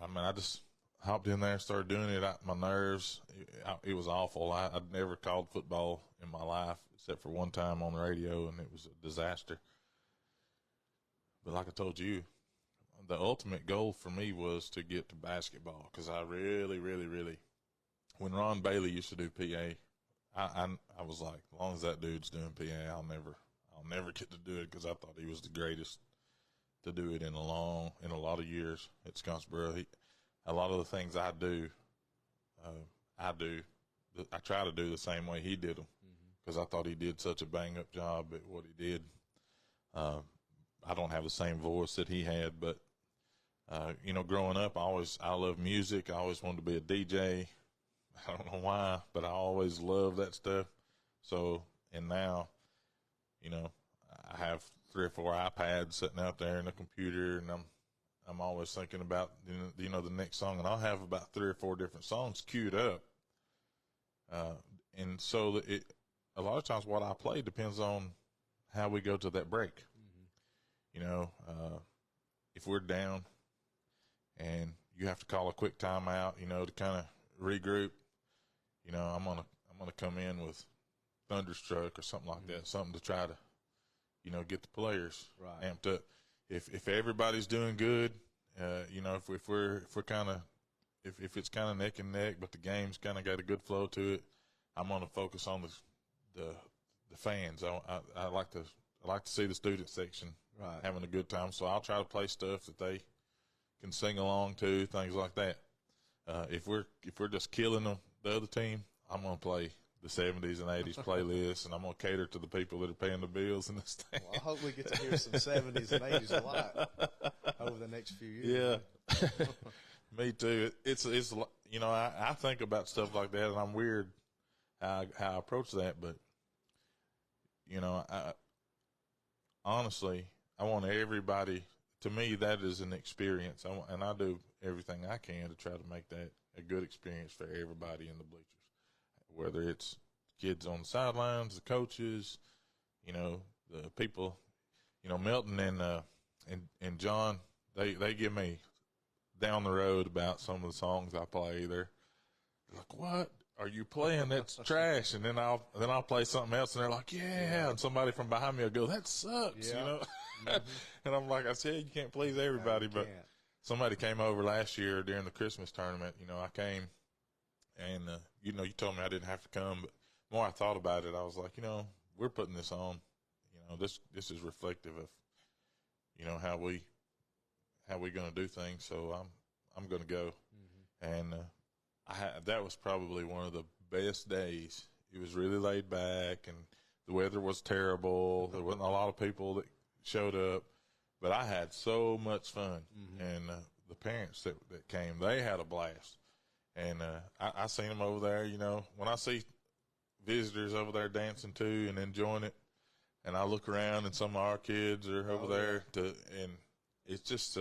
I just hopped in there and started doing it. My nerves, it was awful. I'd never called football in my life except for one time on the radio, and it was a disaster. But like I told you, the ultimate goal for me was to get to basketball, because I really, really, really, when Ron Bailey used to do PA, I was like, as long as that dude's doing PA, I'll never get to do it, because I thought he was the greatest to do it in a lot of years at Scottsboro. A lot of the things I do, I try to do the same way he did them, because I thought he did such a bang-up job at what he did. I don't have the same voice that he had, but growing up, I love music. I always wanted to be a DJ. I don't know why, but I always loved that stuff. So, and now, I have 3 or 4 iPads sitting out there in the computer, and I'm always thinking about, the next song, and I'll have about 3 or 4 different songs queued up. And so a lot of times what I play depends on how we go to that break. If we're down and you have to call a quick timeout, to kind of regroup, I'm gonna come in with Thunderstruck or something like that, something to try to, get the players right. amped up. If everybody's doing good If we're kind of if it's kind of neck and neck, but the game's kind of got a good flow to it, I'm going to focus on the fans. I like to see the student section having a good time. So I'll try to play stuff that they can sing along to, things like that. If we're just killing the other team, I'm going to play the 70s and 80s playlist, and I'm going to cater to the people that are paying the bills in the stand. Well, I hope we get to hear some 70s and 80s a lot over the next few years. Yeah. Me too. It's I think about stuff like that, and I'm weird how I approach that, but honestly, I want everybody. To me, that is an experience, and I do everything I can to try to make that a good experience for everybody in the bleachers, whether it's kids on the sidelines, the coaches, the people. Milton and John, they give me down the road about some of the songs I play. They're like, "What are you playing? That's trash." And then I'll play something else, and they're like, "Yeah." And somebody from behind me will go, "That sucks," Mm-hmm. And I'm like, I said, you can't please everybody, but somebody came over last year during the Christmas tournament. I came, and you told me I didn't have to come, but the more I thought about it, I was like, we're putting this on. This is reflective of how we going to do things. So I'm going to go, and that was probably one of the best days. It was really laid back, and the weather was terrible. There wasn't a lot of people that showed up, but I had so much fun, and the parents that came, they had a blast, and I seen them over there. When I see visitors over there dancing too and enjoying it, and I look around and some of our kids are over there and it's just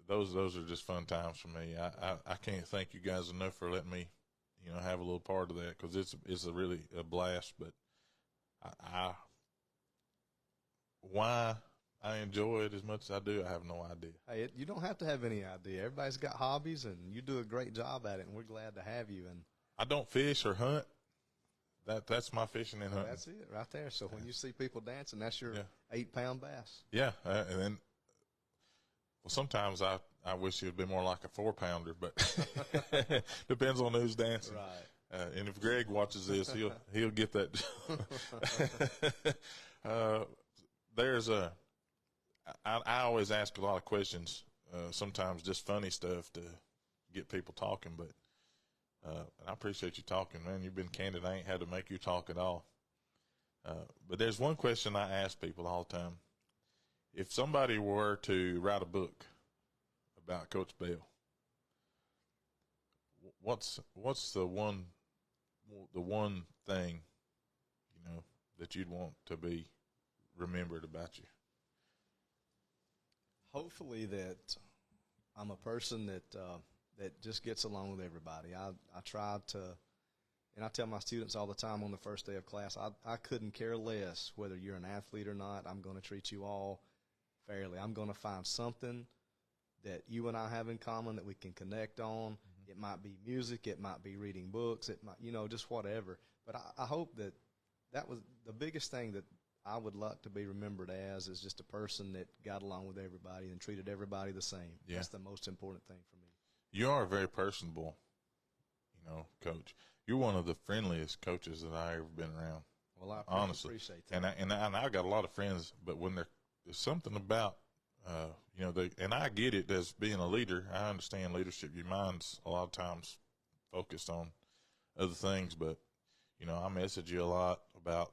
those are just fun times for me. I can't thank you guys enough for letting me have a little part of that, because it's a really a blast. But why I enjoy it as much as I do, I have no idea. Hey, you don't have to have any idea. Everybody's got hobbies, and you do a great job at it, and we're glad to have you. And I don't fish or hunt. That's my fishing and hunting. That's it right there. So when you see people dancing, that's your 8-pound bass. Yeah, and then sometimes I wish it would be more like a 4-pounder, but depends on who's dancing. Right. And if Greg watches this, he'll get that. I always ask a lot of questions, sometimes just funny stuff to get people talking, but and I appreciate you talking, man. You've been candid. I ain't had to make you talk at all. But there's one question I ask people all the time. If somebody were to write a book about Coach Bell, what's the one thing, that you'd want to be remembered about you? Hopefully that I'm a person that just gets along with everybody. I try to, and I tell my students all the time on the first day of class, I couldn't care less whether you're an athlete or not. I'm going to treat you all fairly. I'm going to find something that you and I have in common that we can connect on. Mm-hmm. It might be music. It might be reading books. It might, just whatever. But I hope that was the biggest thing that I would like to be remembered as, is just a person that got along with everybody and treated everybody the same. Yeah. That's the most important thing for me. You are a very personable, coach. You're one of the friendliest coaches that I ever been around. Well, I honestly appreciate that. And I got a lot of friends, but when there's something about, and I get it as being a leader. I understand leadership. Your mind's a lot of times focused on other things, but I message you a lot about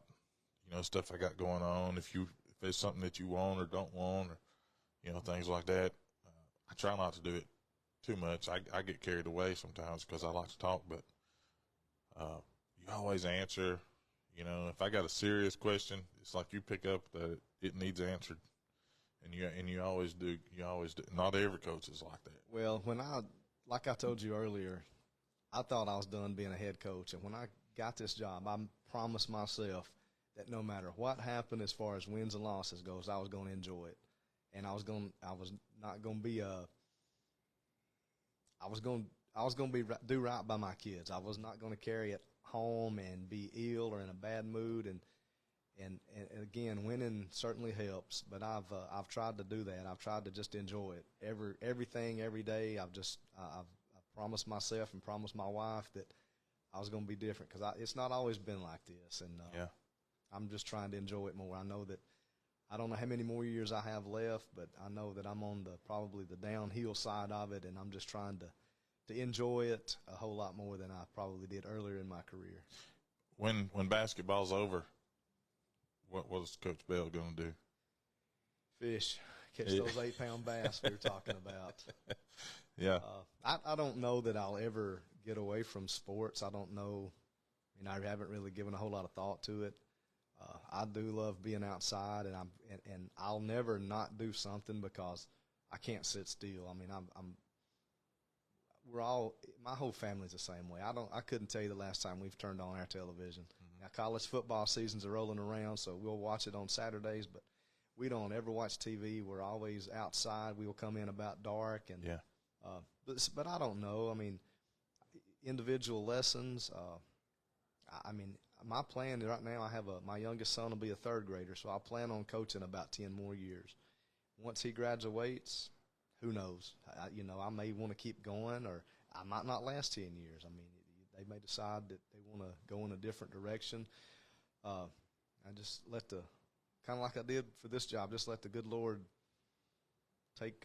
stuff I got going on. If there's something that you want or don't want, or things like that, I try not to do it too much. I get carried away sometimes because I like to talk, but you always answer. If I got a serious question, it's like you pick up that it needs answered, and you always do. You always do. Not every coach is like that. Well, like I told you earlier, I thought I was done being a head coach, and when I got this job, I promised myself that no matter what happened as far as wins and losses goes, I was going to enjoy it, and I was not going to be I was going to do right by my kids. I was not going to carry it home and be ill or in a bad mood, and And again, winning certainly helps, but I've tried to do that. I've tried to just enjoy it. Everything every day. I've promised myself and promised my wife that I was going to be different, because it's not always been like this, and I'm just trying to enjoy it more. I know that I don't know how many more years I have left, but I know that I'm on probably the downhill side of it, and I'm just trying to enjoy it a whole lot more than I probably did earlier in my career. When basketball's over, what was Coach Bell going to do? Fish. Catch those 8-pound bass we were talking about. Yeah. I don't know that I'll ever get away from sports. I don't know. I haven't really given a whole lot of thought to it. I do love being outside, and I'll never not do something, because I can't sit still. My whole family's the same way. I couldn't tell you the last time we've turned on our television. Now, college football seasons are rolling around, so we'll watch it on Saturdays, but we don't ever watch TV. We're always outside. We'll come in about dark, and but I don't know. Individual lessons. My plan right now, my youngest son will be a third grader, so I plan on coaching about 10 more years. Once he graduates, who knows? I may want to keep going, or I might not last 10 years. They may decide that they want to go in a different direction. I just kind of like I did for this job, just let the good Lord take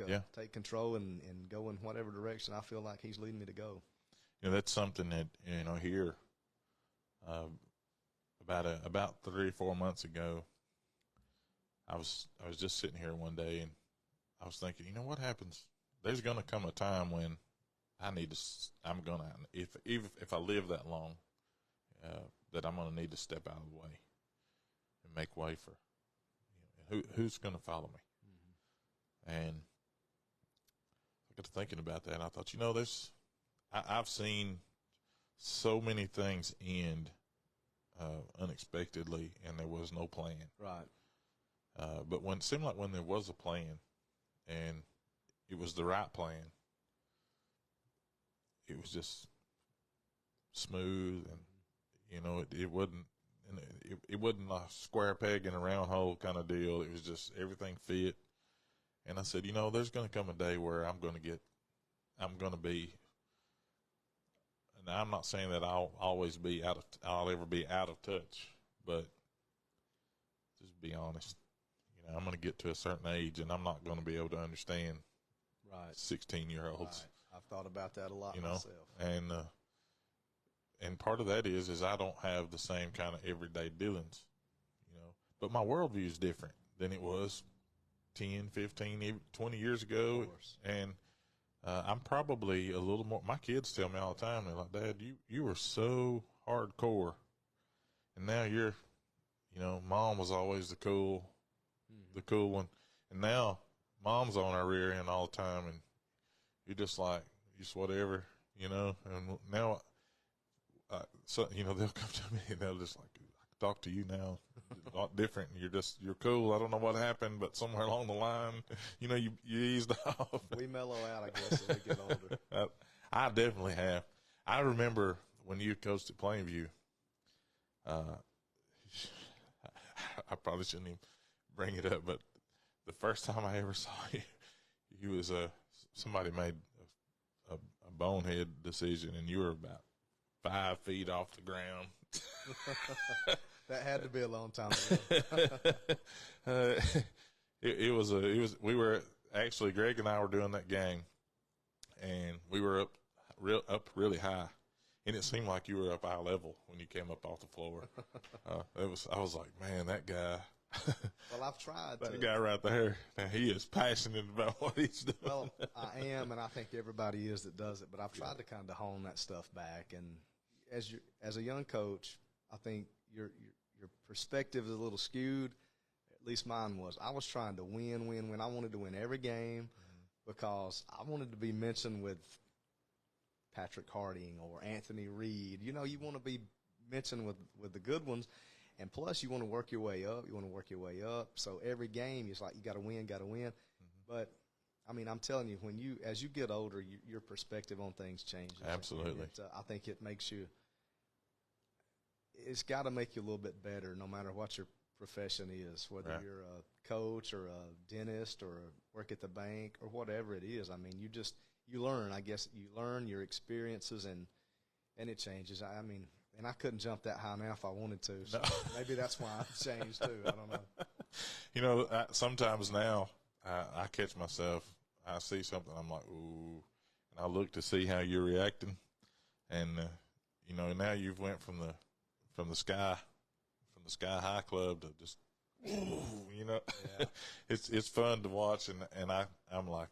control and go in whatever direction I feel like He's leading me to go. That's something that here about 3 or 4 months ago, I was just sitting here one day, and I was thinking, what happens? There's going to come a time when if I live that long, that I'm going to need to step out of the way and make way for who's going to follow me. Mm-hmm. And I got to thinking about that, and I thought, I've seen so many things end unexpectedly, and there was no plan. Right. But it seemed like when there was a plan, and it was the right plan, it was just smooth, and it wasn't a square peg in a round hole kind of deal. It was just everything fit. And I said, there's going to come a day where I'm going to be. And I'm not saying that I'll ever be out of touch, but just be honest. I'm going to get to a certain age, and I'm not going to be able to understand 16-year-olds. Right. I've thought about that a lot myself. And part of that is I don't have the same kind of everyday dealings, But my worldview is different than it was 10, 15, even 20 years ago. Of course. And I'm probably a little more – my kids tell me all the time, they're like, Dad, you were so hardcore. And now you're – Mom was always the cool one. And now Mom's on our rear end all the time, and you're just like, just whatever, And now – they'll come to me and they'll just like, I can talk to you now, a lot different. You're cool. I don't know what happened, but somewhere along the line, you eased off. We mellow out, I guess, as we get older. I definitely have. I remember when you coached at Plainview. I probably shouldn't even bring it up, but the first time I ever saw you was somebody made a bonehead decision, and you were about 5 feet off the ground. That had to be a long time ago. We were actually, Greg and I were doing that game, and we were up really high, and it seemed like you were up eye level when you came up off the floor. I was like, man, that guy. Well, I've tried that guy right there. Now, he is passionate about what he's doing. Well, I am, and I think everybody is that does it. But I've tried to kind of hone that stuff back. And as a young coach, I think your perspective is a little skewed. At least mine was. I was trying to win. I wanted to win every game because I wanted to be mentioned with Patrick Harding or Anthony Reed. You want to be mentioned with the good ones. And plus, you want to work your way up. So every game, it's like you got to win. Mm-hmm. But, I'm telling you, as you get older, your perspective on things changes. Absolutely. I think it makes you – it's got to make you a little bit better no matter what your profession is, whether Right. you're a coach or a dentist or work at the bank or whatever it is. I mean, you learn. I guess you learn your experiences, and it changes. I mean, and I couldn't jump that high now if I wanted to. So No. maybe that's why I've changed too. I don't know. You know, sometimes now I catch myself. I see something, I'm like, ooh, and I look to see how you're reacting, and you know, now you've went from the sky high club to just, you know, Yeah. it's fun to watch, and I'm like,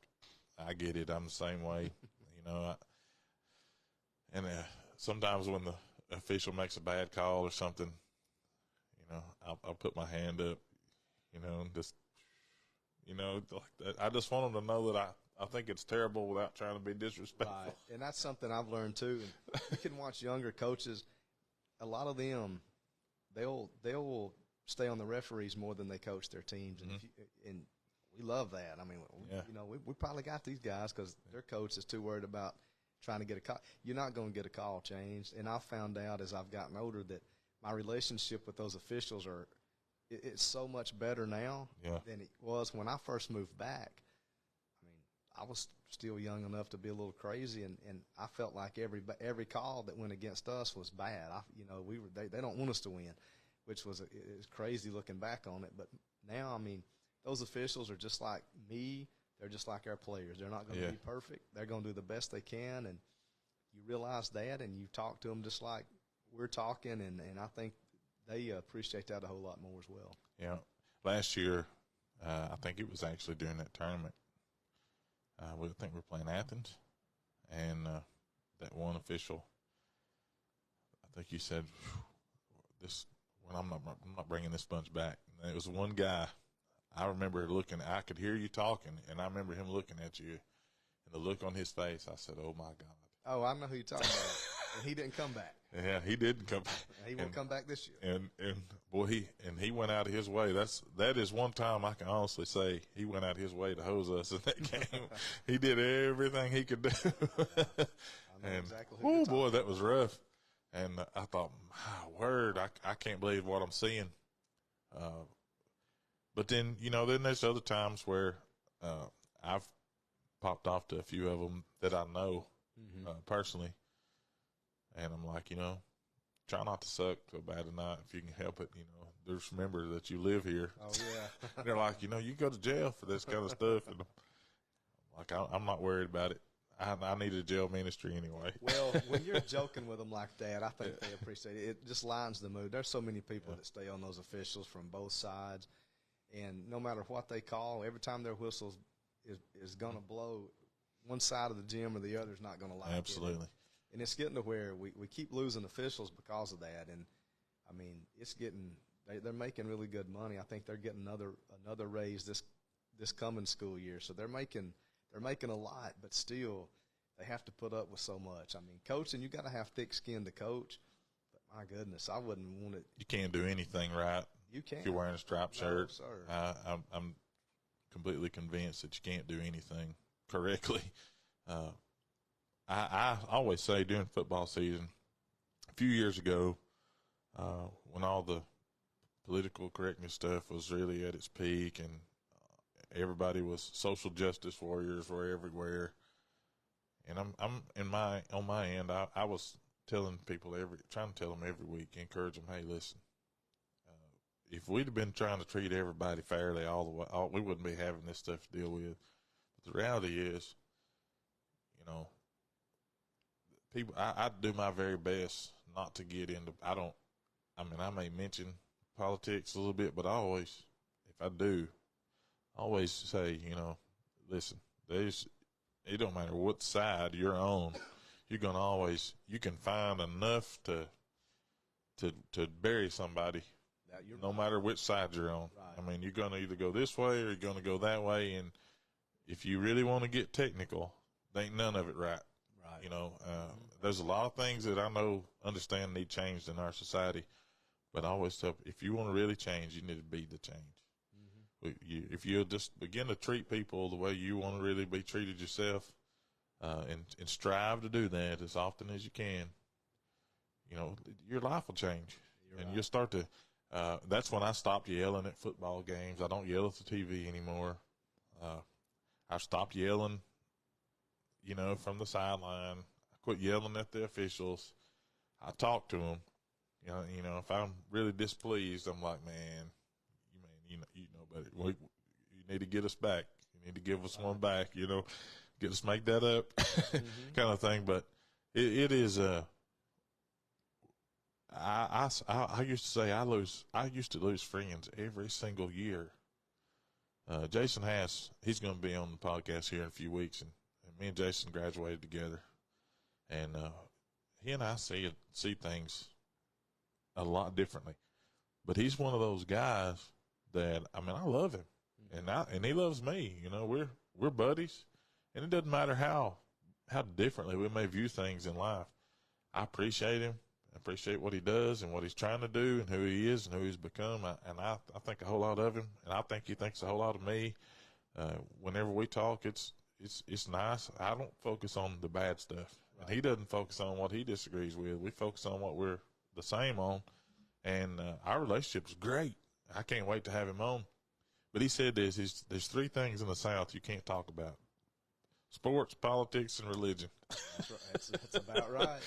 I get it. I'm the same way, you know. And sometimes when the official makes a bad call or something, you know, I'll put my hand up, you know, and just, you know, like that. I just want them to know that I think it's terrible without trying to be disrespectful. Right, and that's something I've learned too. And you can watch younger coaches. A lot of them, they'll stay on the referees more than they coach their teams, and and we love that. I mean, you know, we probably got these guys because their coach is too worried about trying to get a call. You're not going to get a call changed. And I've found out as I've gotten older that my relationship with those officials it's so much better now than it was when I first moved back. I mean, I was still young enough to be a little crazy, and I felt like every call that went against us was bad. You know, they don't want us to win, which was it's crazy looking back on it. But now, I mean, those officials are just like me. They're just like our players. They're not going to be perfect. They're going to do the best they can, and you realize that, and you talk to them just like we're talking, and I think they appreciate that a whole lot more as well. Yeah. Last year, I think it was actually during that tournament, I think we were playing Athens, and that one official, I think he said, "This, when I'm not bringing this bunch back." And it was one guy. I remember looking. I could hear you talking, and I remember him looking at you, and the look on his face. I said, "Oh my God." Oh, I know who you're talking about. And he didn't come back. Yeah, he didn't come back. He won't come back this year. And boy, he went out of his way. That is one time I can honestly say he went out of his way to hose us in that game. He did everything he could do. I know exactly who you're oh talking boy, about. that was rough. And I thought, my word, I can't believe what I'm seeing. But then, you know, then there's other times where I've popped off to a few of them that I know personally. And I'm like, you know, try not to suck so bad tonight if you can help it. You know, just remember that you live here. Oh, yeah. They're like, you know, you go to jail for this kind of stuff. And I'm like, I'm not worried about it. I need a jail ministry anyway. Well, when you're joking with them like that, I think they appreciate it. It just lines the mood. There's so many people that stay on those officials from both sides. And no matter what they call, every time their whistle is going to blow, one side of the gym or the other is not going to like it. Absolutely. And it's getting to where we keep losing officials because of that. And, I mean, it's getting they're making really good money. I think they're getting another raise this coming school year. So they're making a lot, but still they have to put up with so much. I mean, coaching, you got to have thick skin to coach. But, my goodness, I wouldn't want it. You can't do anything right. You can't. If you're wearing a striped shirt. No, sir. I'm completely convinced that you can't do anything correctly. I always say during football season, a few years ago, when all the political correctness stuff was really at its peak and everybody was social justice warriors were everywhere, and I'm on my end, I was telling people trying to tell them every week, encourage them, hey, listen, if we'd have been trying to treat everybody fairly all the way, we wouldn't be having this stuff to deal with. But the reality is, you know, people, I do my very best not to get into. I may mention politics a little bit, but if I do, I always say, you know, listen, it don't matter what side you're on, you can find enough to bury somebody. No matter which side you're on. Right. I mean, you're going to either go this way or you're going to go that way. And if you really want to get technical, ain't none of it right. Right. You know, there's a lot of things that I understand need changed in our society. But I always tell people, if you want to really change, you need to be the change. If you'll just begin to treat people the way you want to really be treated yourself, and strive to do that as often as you can, you know, your life will change. You'll start to That's when I stopped yelling at football games. I don't yell at the TV anymore. I stopped yelling, from the sideline. I quit yelling at the officials. I talk to them. If I'm really displeased, I'm like, man, better. You need to get us back. You need to give us one back. Get us make that up, kind of thing. But it is. I used to say I used to lose friends every single year. Jason Hass, he's going to be on the podcast here in a few weeks, and me and Jason graduated together, and he and I see things a lot differently. But he's one of those guys that I love him, and he loves me. We're buddies, and it doesn't matter how differently we may view things in life. I appreciate him. I appreciate what he does and what he's trying to do and who he is and who he's become. I think a whole lot of him, and I think he thinks a whole lot of me. Whenever we talk, it's nice. I don't focus on the bad stuff, and he doesn't focus on what he disagrees with. We focus on what we're the same on, and our relationship is great. I can't wait to have him on. But he said there's 3 things in the South you can't talk about: sports, politics, and religion. That's about right.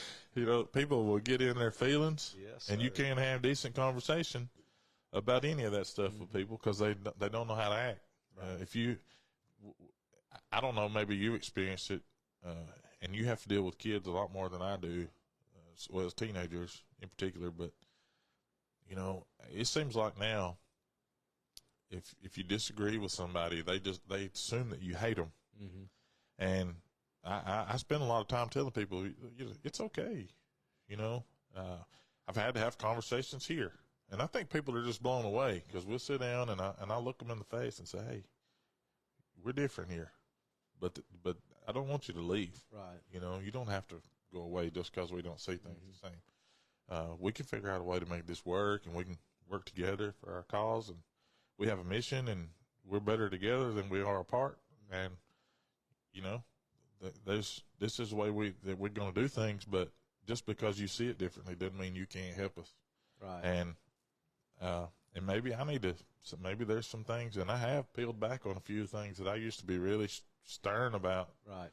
People will get in their feelings, yes, and you can't have decent conversation about any of that stuff with people because they don't know how to act. Right. I don't know, maybe you experienced it, and you have to deal with kids a lot more than I do, as well as teenagers in particular. But it seems like now, if you disagree with somebody, they assume that you hate them, and I spend a lot of time telling people it's okay. I've had to have conversations here, and I think people are just blown away because we'll sit down and I look them in the face and say, "Hey, we're different here, but I don't want you to leave. Right? You don't have to go away just because we don't see things the same. We can figure out a way to make this work, and we can work together for our cause. And we have a mission, and we're better together than we are apart. And this is the way that we're going to do things, but just because you see it differently doesn't mean you can't help us." Right. And maybe maybe there's some things, and I have peeled back on a few things that I used to be really stern about. Right.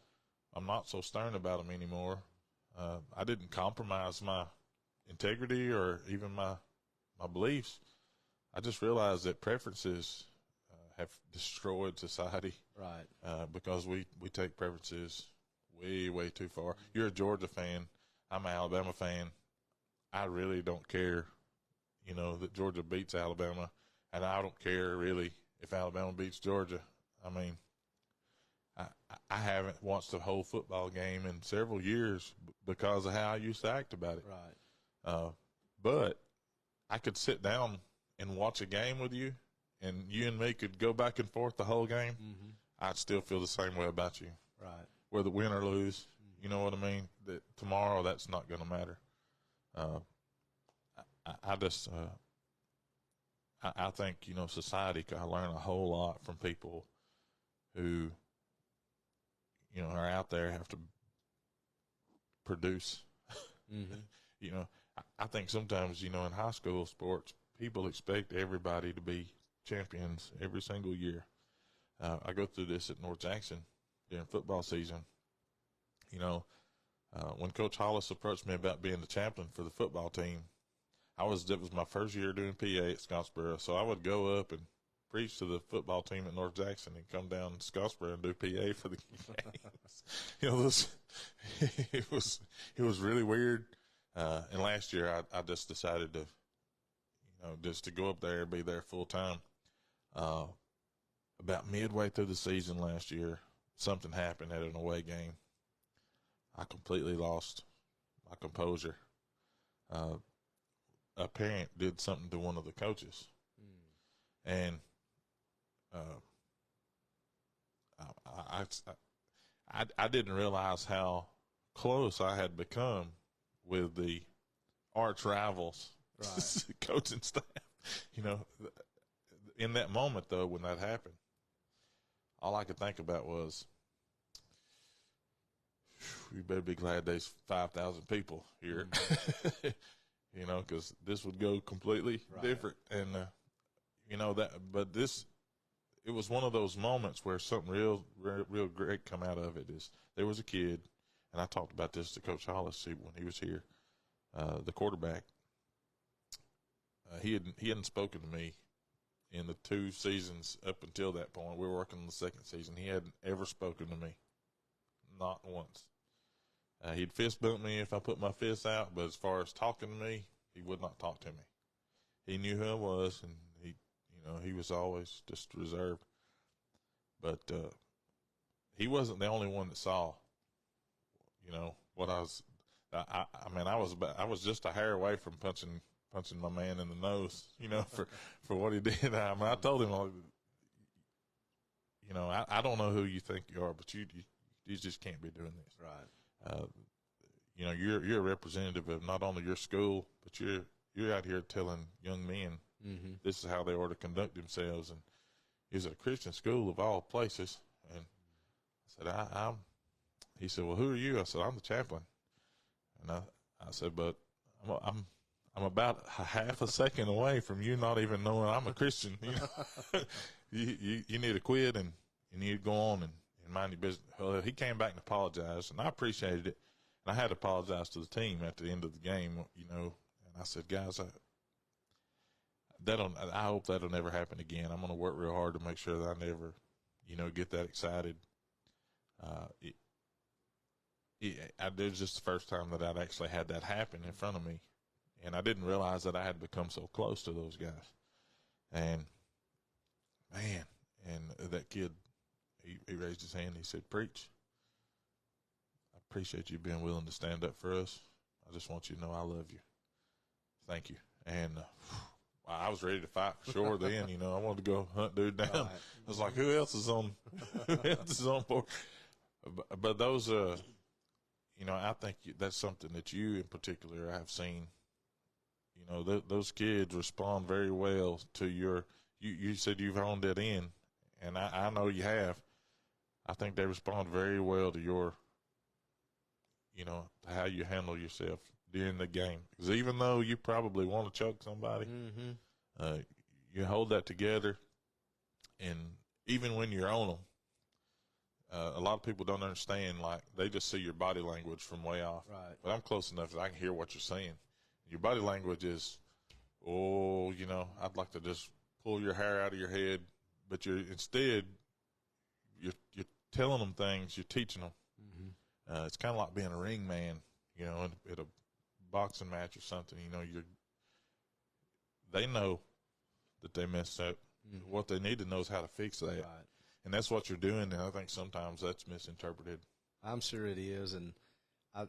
I'm not so stern about them anymore. I didn't compromise my integrity or even my beliefs. I just realized that preferences have destroyed society. Right. Because we take preferences way, way too far. You're a Georgia fan. I'm an Alabama fan. I really don't care, that Georgia beats Alabama, and I don't care really if Alabama beats Georgia. I haven't watched a whole football game in several years because of how I used to act about it. Right. But I could sit down and watch a game with you, and you and me could go back and forth the whole game. I'd still feel the same way about you. Right. Whether win or lose, you know what I mean? That tomorrow, that's not going to matter. I think, society can learn a whole lot from people who, are out there, have to produce. I think sometimes, in high school sports, people expect everybody to be champions every single year. I go through this at North Jackson during football season. When Coach Hollis approached me about being the chaplain for the football team, it was my first year doing PA at Scottsboro, so I would go up and preach to the football team at North Jackson and come down to Scottsboro and do PA for the games. It was really weird. And last year I just decided to, just to go up there and be there full time. About midway through the season last year, something happened at an away game. I completely lost my composure. A parent did something to one of the coaches, and I didn't realize how close I had become with the arch rivals, right. Coaching staff. In that moment, though, when that happened, all I could think about was, you better be glad there's 5,000 people here. you know, because this would go completely different. And, you know, but it was one of those moments where something real great come out of it. There was a kid, and I talked about this to Coach Hollis when he was here, the quarterback. He hadn't spoken to me in the 2 seasons up until that point. We were working on the 2nd season. He hadn't ever spoken to me, not once. He'd fist bump me if I put my fist out, but as far as talking to me, he would not talk to me. He knew who I was, and he was always just reserved. But he wasn't the only one that saw, you know, what I was. I was just a hair away from punching my man in the nose, you know, for what he did. I told him, you know, I don't know who you think you are, but you just can't be doing this. Right. You know, you're a representative of not only your school, but you're out here telling young men this is how they ought to conduct themselves. And he's at a Christian school of all places. And I said, he said, well, who are you? I said, I'm the chaplain. And I said, but I'm about a half a second away from you not even knowing I'm a Christian. You know? you need to quit, and you need to go on and mind your business. Well, he came back and apologized, and I appreciated it. And I had to apologize to the team at the end of the game, you know. And I said, guys, I hope that'll never happen again. I'm going to work real hard to make sure that I never, you know, get that excited. It was just the first time that I'd actually had that happen in front of me. And I didn't realize that I had become so close to those guys. And, man, and that kid, he raised his hand. He said, preach. I appreciate you being willing to stand up for us. I just want you to know I love you. Thank you. And I was ready to fight for sure then. You know, I wanted to go hunt dude down. Right. I was like, who else is on board? But those, you know, I think that's something that you in particular have seen. You know, those kids respond very well to you said you've honed it in, and I know you have. I think they respond very well to your, you know, how you handle yourself during the game. Because even though you probably want to choke somebody, you hold that together, and even when you're on them, a lot of people don't understand, like, they just see your body language from way off. Right. But I'm close enough that I can hear what you're saying. Your body language is, you know, I'd like to just pull your hair out of your head, but you're telling them things, you're teaching them. It's kind of like being a ring man, you know, at a boxing match or something. You know, they know that they messed up. What they need to know is how to fix that. Right. And that's what you're doing, and I think sometimes that's misinterpreted. I'm sure it is, and I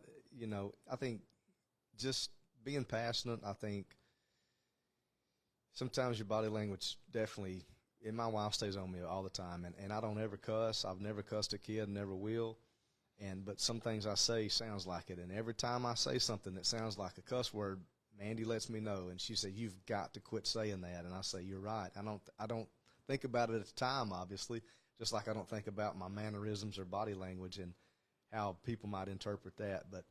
think just being passionate, I think sometimes your body language definitely, and my wife stays on me all the time, and I don't ever cuss. I've never cussed a kid, never will. But some things I say sounds like it, and every time I say something that sounds like a cuss word, Mandy lets me know, and she said, "You've got to quit saying that." And I say, "You're right." I don't think about it at the time, obviously, just like I don't think about my mannerisms or body language and how people might interpret that. But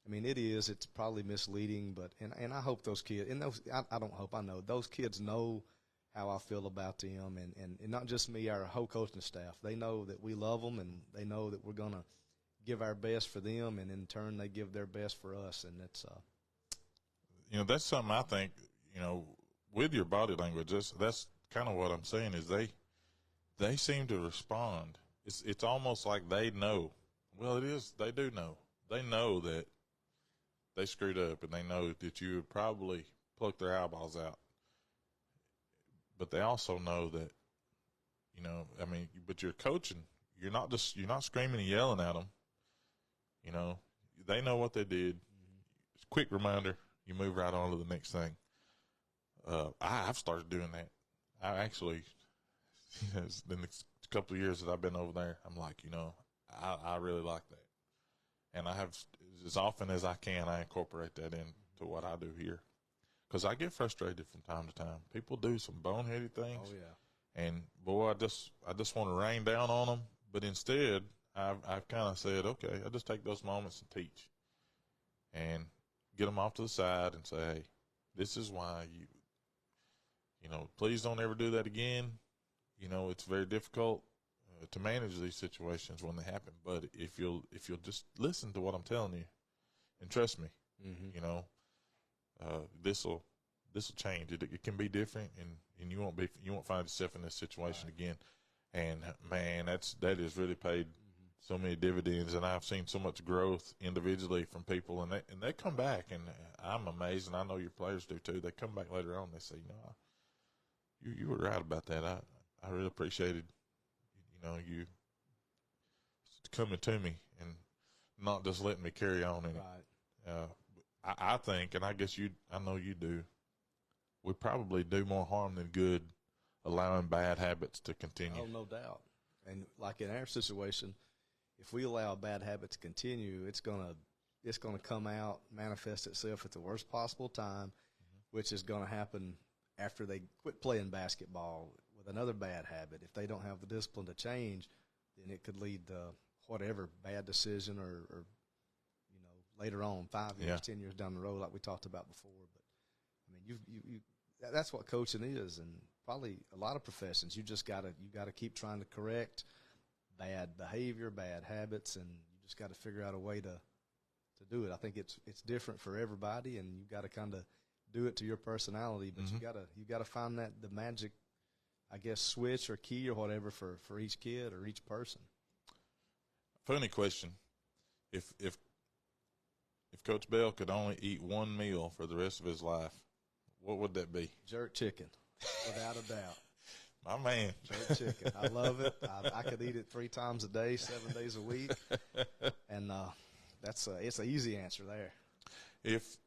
I mean, it's probably misleading, but and I hope those kids, and I don't hope, I know those kids know how I feel about them, and not just me, our whole coaching staff. They know that we love them, and they know that we're going to give our best for them, and in turn they give their best for us. And it's you know, that's something I think, you know, with your body language, that's kind of what I'm saying is they seem to respond. It's almost like they know. Well, it is. They do know. They know that they screwed up, and they know that you would probably pluck their eyeballs out. But they also know that, you know, I mean, but you're coaching. You're not screaming and yelling at them. You know, they know what they did. It's a quick reminder. You move right on to the next thing. I've started doing that. I actually, you know, it's been a couple of years that I've been over there. I'm like, you know, I really like that. And I have, as often as I can, I incorporate that into what I do here. Because I get frustrated from time to time. People do some boneheaded things. Oh, yeah. And, boy, I just want to rain down on them. But instead, I've kind of said, okay, I just take those moments and teach. And get them off to the side and say, hey, this is why please don't ever do that again. It's very difficult to manage these situations when they happen. But if you'll just listen to what I'm telling you and trust me, this will change. It can be different, and you won't find yourself in this situation again. And man, that has really paid so many dividends, and I've seen so much growth individually from people, and they come back, and I'm amazed, and I know your players do too. They come back later on, and they say, you were right about that. I really appreciated, you coming to me and not just letting me carry on. And I think, and I guess I know you do, we probably do more harm than good allowing bad habits to continue. Oh, no doubt. And like in our situation, if we allow bad habits to continue, it's gonna come out, manifest itself at the worst possible time, which is gonna happen after they quit playing basketball with another bad habit. If they don't have the discipline to change, then it could lead to whatever bad decision or later on, 5 years, 10 years down the road, like we talked about before. But I mean, that's what coaching is, and probably a lot of professions. You gotta keep trying to correct bad behavior, bad habits, and you just got to figure out a way to do it. I think it's different for everybody, and you got to kind of do it to your personality. But you gotta find the magic, I guess, switch or key or whatever for each kid or each person. Funny question: If Coach Bell could only eat one meal for the rest of his life, what would that be? Jerk chicken, without a doubt. My man. Jerk chicken. I love it. I could eat it 3 times a day, 7 days a week. And it's an easy answer there.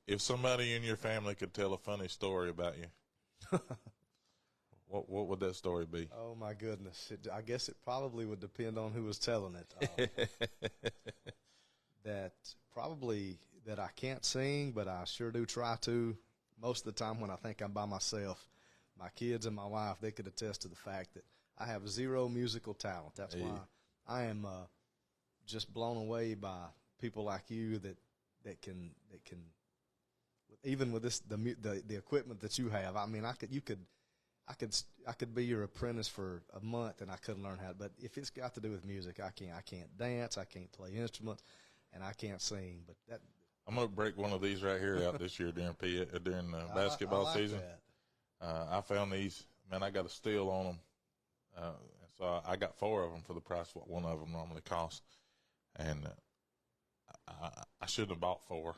If somebody in your family could tell a funny story about you, what would that story be? Oh, my goodness. I guess it probably would depend on who was telling it. That I can't sing, but I sure do try to. Most of the time when I think I'm by myself, my kids and my wife, they could attest to the fact that I have zero musical talent. That's why I am just blown away by people like you that can even with the equipment that you have. I mean, I could be your apprentice for a month and I couldn't learn how. But if it's got to do with music, I can't dance, I can't play instruments, and I can't sing. But that I'm gonna break one of these right here out this year during basketball I like season. That. I found these. Man, I got a steal on them. So I got 4 of them for the price of what one of them normally costs. And I shouldn't have bought 4,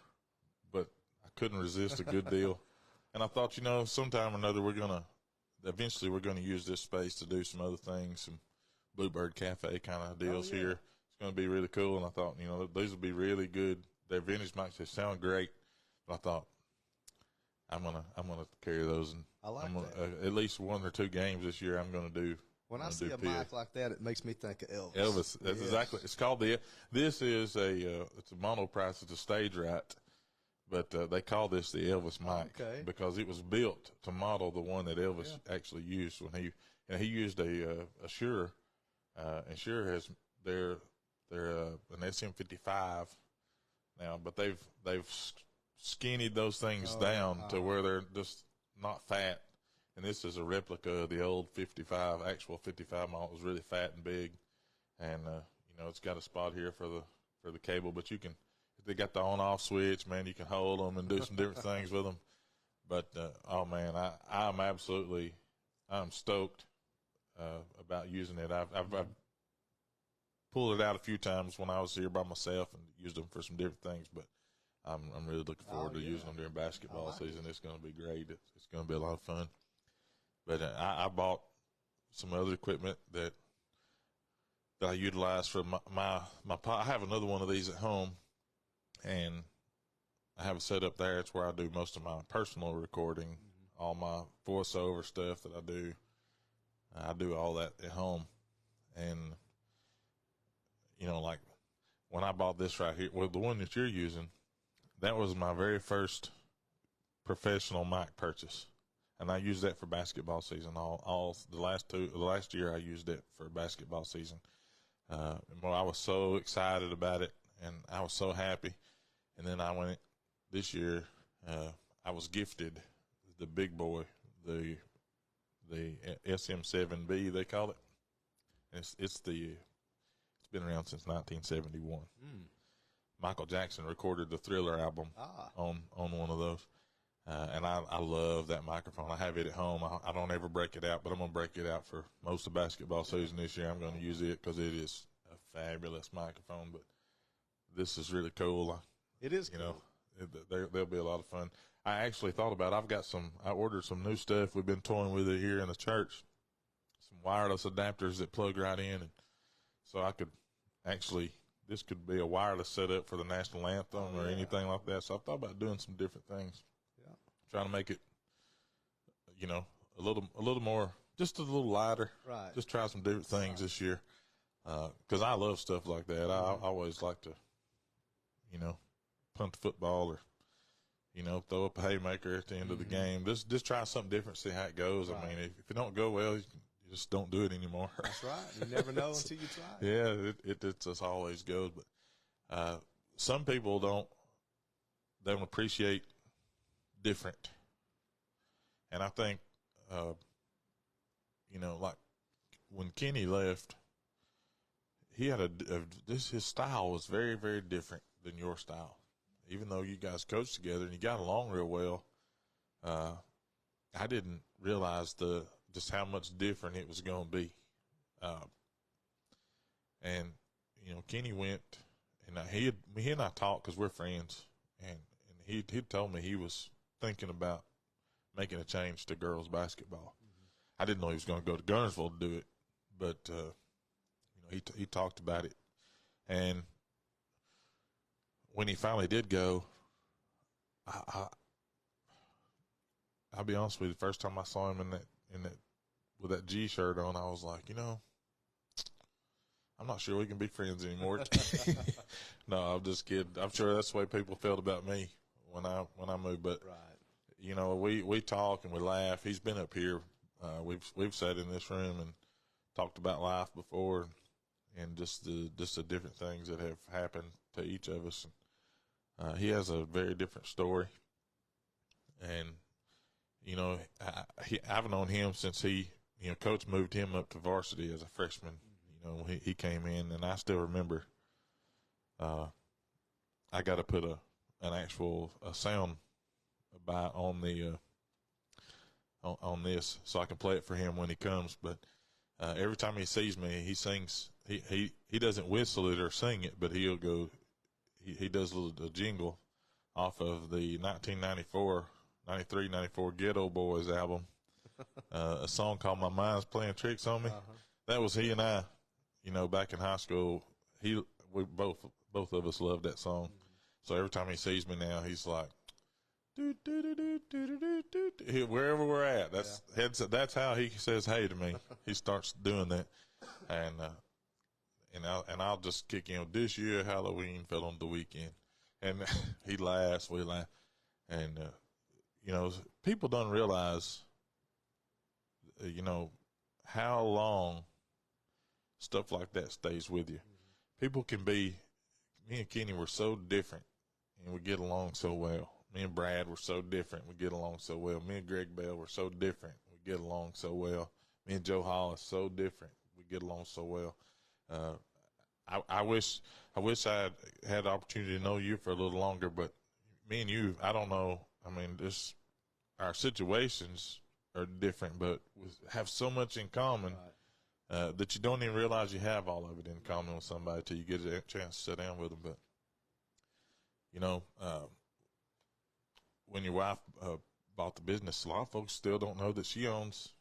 but I couldn't resist a good deal. And I thought, sometime or another eventually we're going to use this space to do some other things, some Bluebird Cafe kind of deals here. It's going to be really cool. And I thought, these would be really good. They're vintage mics. They sound great. But I thought, I'm gonna carry those, and I like that. At least 1 or 2 games this year. I'm gonna do. When I see a mic like that, it makes me think of Elvis. Elvis, that's exactly. It's called This is it's a monoprice. It's a stage right, but they call this the Elvis mic because it was built to model the one that Elvis actually used when he used a Shure, and Shure has their an SM55 now, but they've skinnied those things down to where they're just not fat. And this is a replica of the old 55, actual 55 model. It was really fat and big. And, it's got a spot here for the cable, but if they got the on-off switch, man, you can hold them and do some different things with them. But, oh man, I'm stoked, about using it. I've pulled it out a few times when I was here by myself and used them for some different things, but I'm really looking forward to using them during basketball season. It's going to be great. It's going to be a lot of fun. But I bought some other equipment that I utilize for my I have another one of these at home, and I have a setup there. It's where I do most of my personal recording, all my voiceover stuff that I do. I do all that at home, and like when I bought this right here, well, the one that you're using, that was my very first professional mic purchase, and I used that for basketball season. All the last year I used it for basketball season. I was so excited about it, and I was so happy. And then I went this year I was gifted the big boy, the SM7B they call it. It's been around since 1971. Michael Jackson recorded the Thriller album on one of those. And I love that microphone. I have it at home. I don't ever break it out, but I'm going to break it out for most of basketball season this year. I'm going to use it because it is a fabulous microphone. But this is really cool. It is cool. They'll be a lot of fun. I actually thought about it. I ordered some new stuff. We've been toying with it here in the church. Some wireless adapters that plug right in. And so I could actually, this could be a wireless setup for the national anthem or anything like that. So I thought about doing some different things. Trying to make it, a little more, just a little lighter. Right. Just try some different things this year. Because I love stuff like that. I always like to, punt the football or, throw up a haymaker at the end of the game. Just try something different, see how it goes. Right. I mean, if it don't go well, you just don't do it anymore. That's right. You never know until you try. Yeah, it just always goes. But some people don't appreciate different. And I think, like when Kenny left, he had his style was very, very different than your style. Even though you guys coached together and you got along real well, I didn't realize just how much different it was going to be. And Kenny went, and he and I talked because we're friends, and he told me he was thinking about making a change to girls basketball. I didn't know he was going to go to Gunnersville to do it, but he talked about it. And when he finally did go, I'll be honest with you, the first time I saw him in that with that G shirt on, I was like, I'm not sure we can be friends anymore. No, I'm just kidding. I'm sure that's the way people felt about me when I moved, but right. We talk and we laugh. He's been up here. We've sat in this room and talked about life before, and just the different things that have happened to each of us. He has a very different story, and I've known him since Coach moved him up to varsity as a freshman. He came in, and I still remember. I got to put an actual sound by on the on this so I can play it for him when he comes. But every time he sees me, he sings. He doesn't whistle it or sing it, but he'll go. He does a jingle off of the 1994, 93, 94 Ghetto Boys album. A song called "My Mind's Playing Tricks on Me." That was he and I. Back in high school, we both of us loved that song. So every time he sees me now, he's like, wherever we're at, that's how he says hey to me. He starts doing that, and I'll just kick in. This year Halloween fell on the weekend, and he laughs, we laugh, and people don't realize, how long stuff like that stays with you. People can be. Me and Kenny were so different, and we get along so well. Me and Brad were so different. We get along so well. Me and Greg Bell were so different. We get along so well. Me and Joe Hollis, so different. We get along so well. I wish I had the opportunity to know you for a little longer, but me and you, I don't know. I mean, our situations are different, but we have so much in common that you don't even realize you have all of it in common with somebody till you get a chance to sit down with them. But, when your wife bought the business, a lot of folks still don't know that she owns,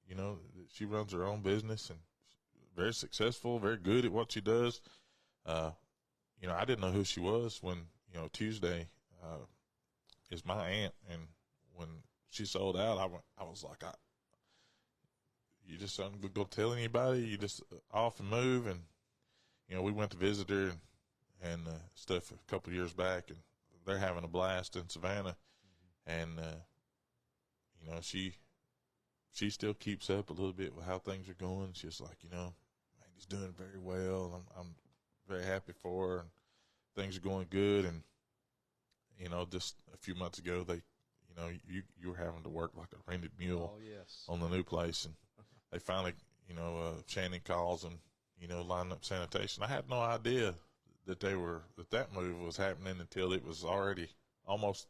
that she runs her own business and very successful, very good at what she does. I didn't know who she was when, Tuesday is my aunt. And when she sold out, I was like, you just don't go tell anybody. You just off and move. And, we went to visit her and stuff a couple of years back, and they're having a blast in Savannah. And, she still keeps up a little bit with how things are going. She's like, man, he's doing very well. I'm very happy for her, and things are going good. And just a few months ago, you were having to work like a rented mule Oh, yes. on the new place, and they finally, Shannon calls and, line up sanitation. I had no idea that move was happening until it was already almost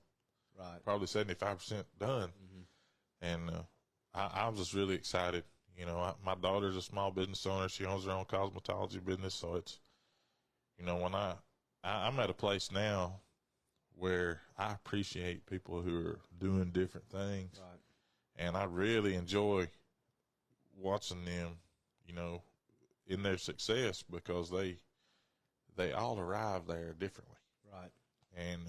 Right. probably 75% done. Mm-hmm. And I was just really excited. My daughter's a small business owner. She owns her own cosmetology business. So it's, when I'm at a place now where I appreciate people who are doing different things. Right. And I really enjoy watching them, in their success, because they all arrive there differently. Right. And,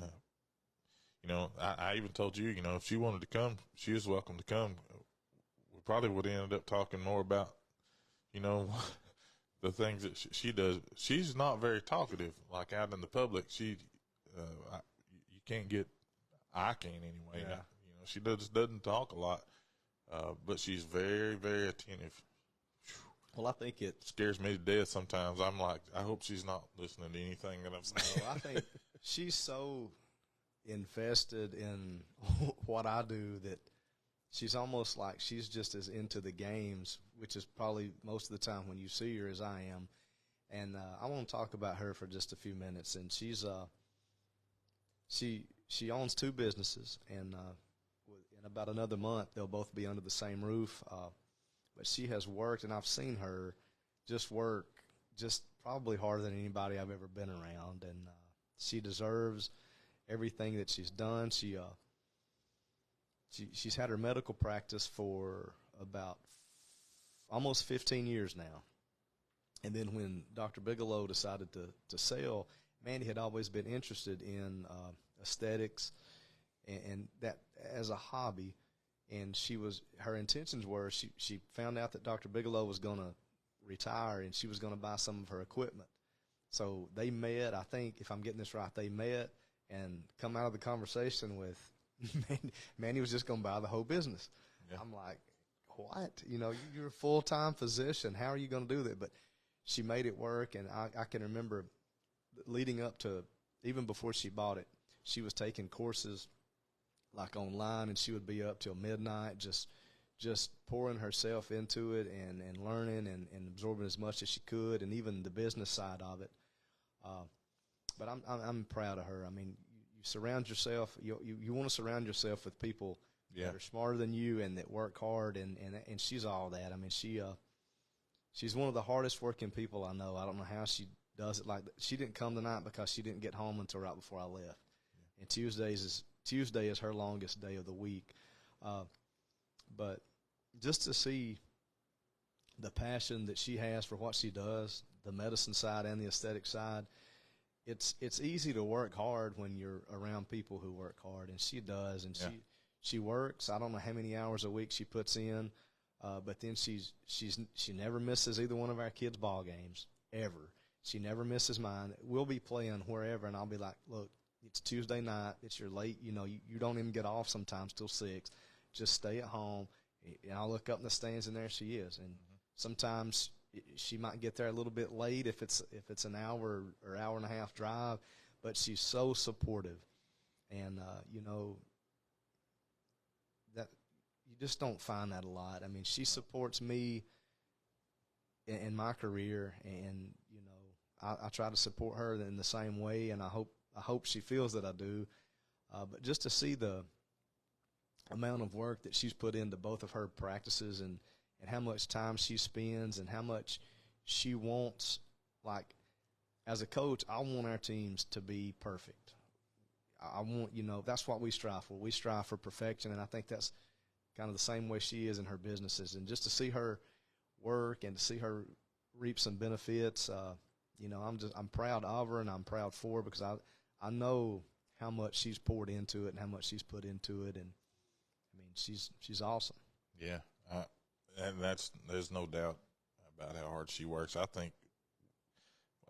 I even told you, if she wanted to come, she was welcome to come. We probably would have ended up talking more about, the things that she does. She's not very talkative, like out in the public. You can't get, I can't anyway. Yeah. She doesn't talk a lot, but she's very, very attentive. Well, I think it Scares me to death sometimes. I'm like, I hope she's not listening to anything that I'm saying. I think she's so invested in what I do that she's almost like she's just as into the games, which is probably most of the time when you see her as I am. And I want to talk about her for just a few minutes. And she owns two businesses, and in about another month they'll both be under the same roof. But she has worked, and I've seen her just work just probably harder than anybody I've ever been around, and she deserves everything that she's done. She's had her medical practice for about almost 15 years now. And then when Dr. Bigelow decided to sell, Mandy had always been interested in aesthetics and that as a hobby. And her intentions were, she found out that Dr. Bigelow was going to retire and she was going to buy some of her equipment. So they met, I think, if I'm getting this right, they met and come out of the conversation with, Mandy was just going to buy the whole business. Yeah. I'm like, what? You're a full-time physician. How are you going to do that? But she made it work, and I can remember leading up to, even before she bought it, she was taking courses like online, and she would be up till midnight just pouring herself into it and learning and absorbing as much as she could, and even the business side of it. But I'm proud of her. I mean, you surround yourself. You want to surround yourself with people that are smarter than you and that work hard, and she's all that. I mean, she's one of the hardest working people I know. I don't know how she does it. Like, she didn't come tonight because she didn't get home until right before I left. Yeah. And Tuesday is her longest day of the week. But just to see the passion that she has for what she does, the medicine side and the aesthetic side, it's easy to work hard when you're around people who work hard, and she does. And she works. I don't know how many hours a week she puts in, but then she never misses either one of our kids' ball games ever. She never misses mine. We'll be playing wherever, and I'll be like, look, it's Tuesday night. It's your late, you don't even get off sometimes till 6. Just stay at home. And I'll look up in the stands, and there she is. And sometimes she might get there a little bit late if it's an hour or hour and a half drive, but she's so supportive. And, that you just don't find that a lot. I mean, she supports me in my career, and, I try to support her in the same way, and I hope she feels that I do. But just to see the amount of work that she's put into both of her practices and how much time she spends and how much she wants, like, as a coach, I want our teams to be perfect. I want, that's what we strive for. We strive for perfection, and I think that's kind of the same way she is in her businesses. And just to see her work and to see her reap some benefits, I'm proud of her, and I'm proud for her, because I know how much she's poured into it and how much she's put into it, and I mean, she's awesome. Yeah, and there's no doubt about how hard she works. I think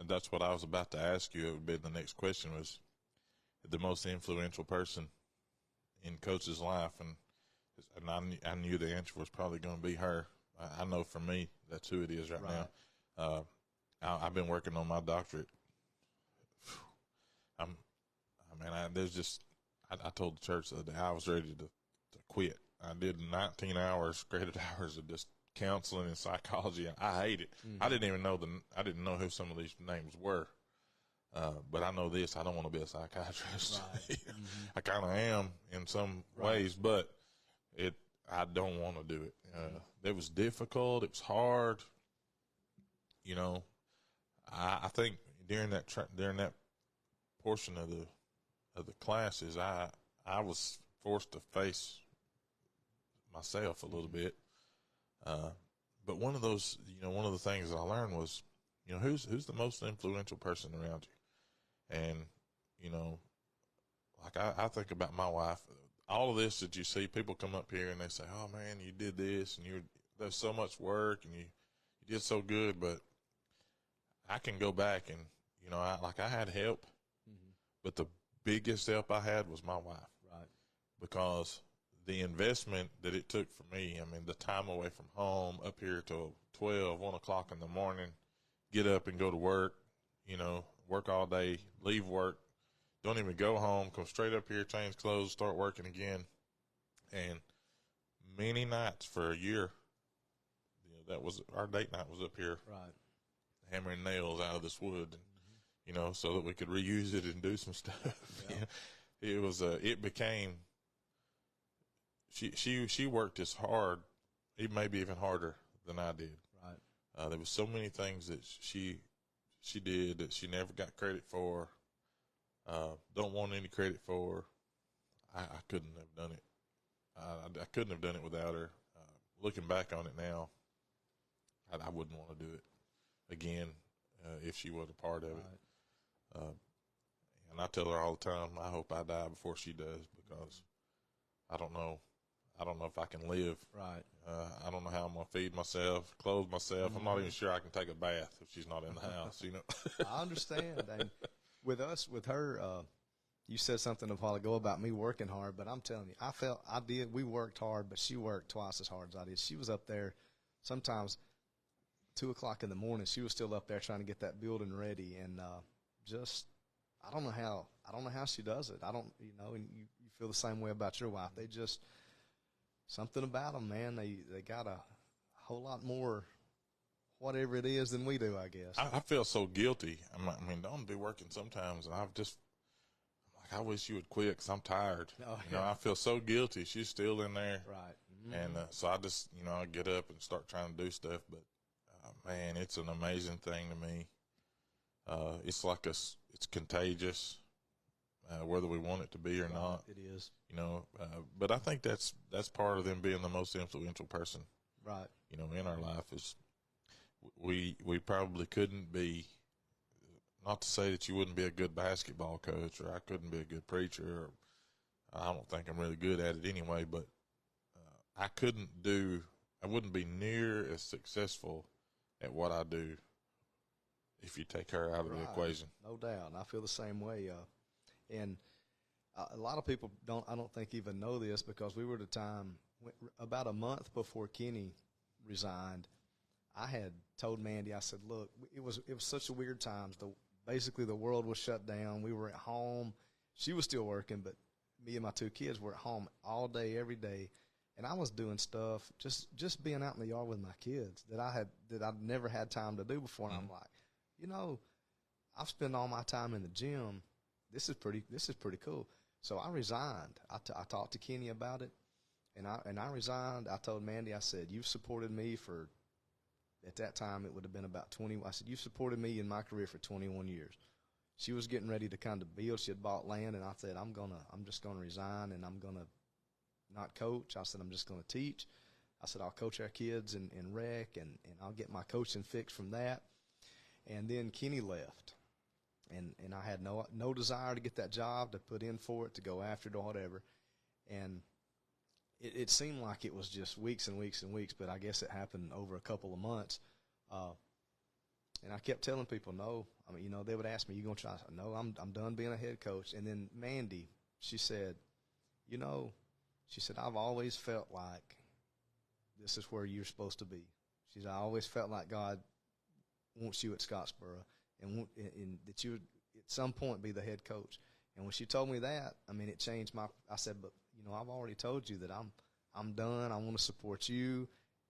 that's what I was about to ask you. It would be the next question, was the most influential person in Coach's life, and I knew the answer was probably going to be her. I know for me that's who it is right now. I've been working on my doctorate. There's just I told the church the other day I was ready to quit. I did 19 hours, credit hours of just counseling and psychology, and I hate it. I didn't even know I didn't know who some of these names were. But I know this: I don't want to be a psychiatrist. Right. I kind of am in some ways, but I don't want to do it. It was difficult. It was hard. You know, I think during that portion of the classes, I was forced to face myself a little bit. But one of the things that I learned was, who's the most influential person around you, and like I think about my wife. All of this that you see, people come up here and they say, "Oh man, you did this, and there's so much work, and you did so good." But I can go back and I had help, but the biggest help I had was my wife, Right. because the investment that it took for me, I mean, the time away from home, up here till 12, 1 o'clock in the morning, get up and go to work, work all day, leave work, don't even go home, come straight up here, change clothes, start working again. And many nights for a year, that was our date night was up here, Right. hammering nails out of this wood, and, so that we could reuse it and do some stuff. Yeah. It became, she worked as hard, maybe even harder than I did. Right. There was so many things that she did that she never got credit for. Don't want any credit for. I couldn't have done it. I couldn't have done it without her. Looking back on it now, I wouldn't want to do it again if she was a part of it. And I tell her all the time, I hope I die before she does, because I don't know if I can live. Right. I don't know how I'm going to feed myself, clothe myself. I'm not even sure I can take a bath if she's not in the house, I understand. And with her, you said something a while ago about me working hard, but I'm telling you, we worked hard, but she worked twice as hard as I did. She was up there sometimes 2 o'clock in the morning. She was still up there trying to get that building ready. And, I don't know how she does it. And you feel the same way about your wife. They just, something about them, man. They got a whole lot more, whatever it is, than we do, I guess. I feel so guilty. I mean, don't be working sometimes, and I wish you would quit because I'm tired. Oh, yeah. I feel so guilty. She's still in there. Right. And so I just, I get up and start trying to do stuff. But, man, it's an amazing thing to me. It's like it's contagious, whether we want it to be or not. It is. But I think that's part of them being the most influential person. Right. In our life is we probably couldn't be. Not to say that you wouldn't be a good basketball coach, or I couldn't be a good preacher, or I don't think I'm really good at it anyway, but I wouldn't be near as successful at what I do if you take her out of the equation. No doubt. And I feel the same way. And a lot of people I don't think even know this, because we were at a time, about a month before Kenny resigned, I had told Mandy, I said, look, it was such a weird time. Basically, the world was shut down. We were at home. She was still working, but me and my 2 kids were at home all day, every day. And I was doing stuff, just being out in the yard with my kids that I'd never had time to do before. And I'm like, I've spent all my time in the gym. This is pretty cool. So I resigned. I talked to Kenny about it, and I resigned. I told Mandy, I said, you've supported me for, at that time, it would have been about 20. I said, you've supported me in my career for 21 years. She was getting ready to kind of build. She had bought land, and I said, I'm just gonna resign, and I'm gonna not coach. I said, I'm just gonna teach. I said, I'll coach our kids in rec, and I'll get my coaching fix from that. And then Kenny left, and I had no desire to get that job, to put in for it, to go after it or whatever. And it seemed like it was just weeks and weeks and weeks, but I guess it happened over a couple of months. And I kept telling people no. I mean, they would ask me, "You gonna try?" I said, "No, I'm done being a head coach." And then Mandy, she said, I've always felt like this is where you're supposed to be. She said, I always felt like God wants you at Scottsboro, and that you would at some point be the head coach. And when she told me that, I mean, it changed I said, but, you know, I've already told you that I'm done. I want to support you,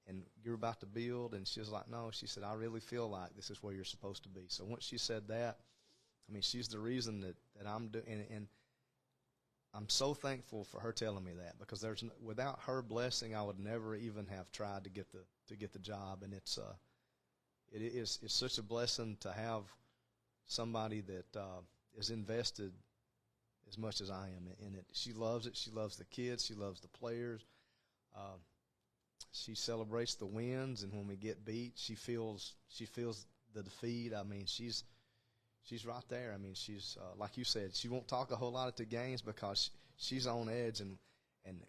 and you're about to build. And she was like, no, she said, I really feel like this is where you're supposed to be. So once she said that, I mean, she's the reason that I'm doing, and I'm so thankful for her telling me that, because without her blessing, I would never even have tried to get the job. And it's such a blessing to have somebody that is invested as much as I am in it. She loves it. She loves the kids. She loves the players. She celebrates the wins, and when we get beat, she feels the defeat. I mean, she's right there. I mean, she's like you said, she won't talk a whole lot at the games because she's on edge, and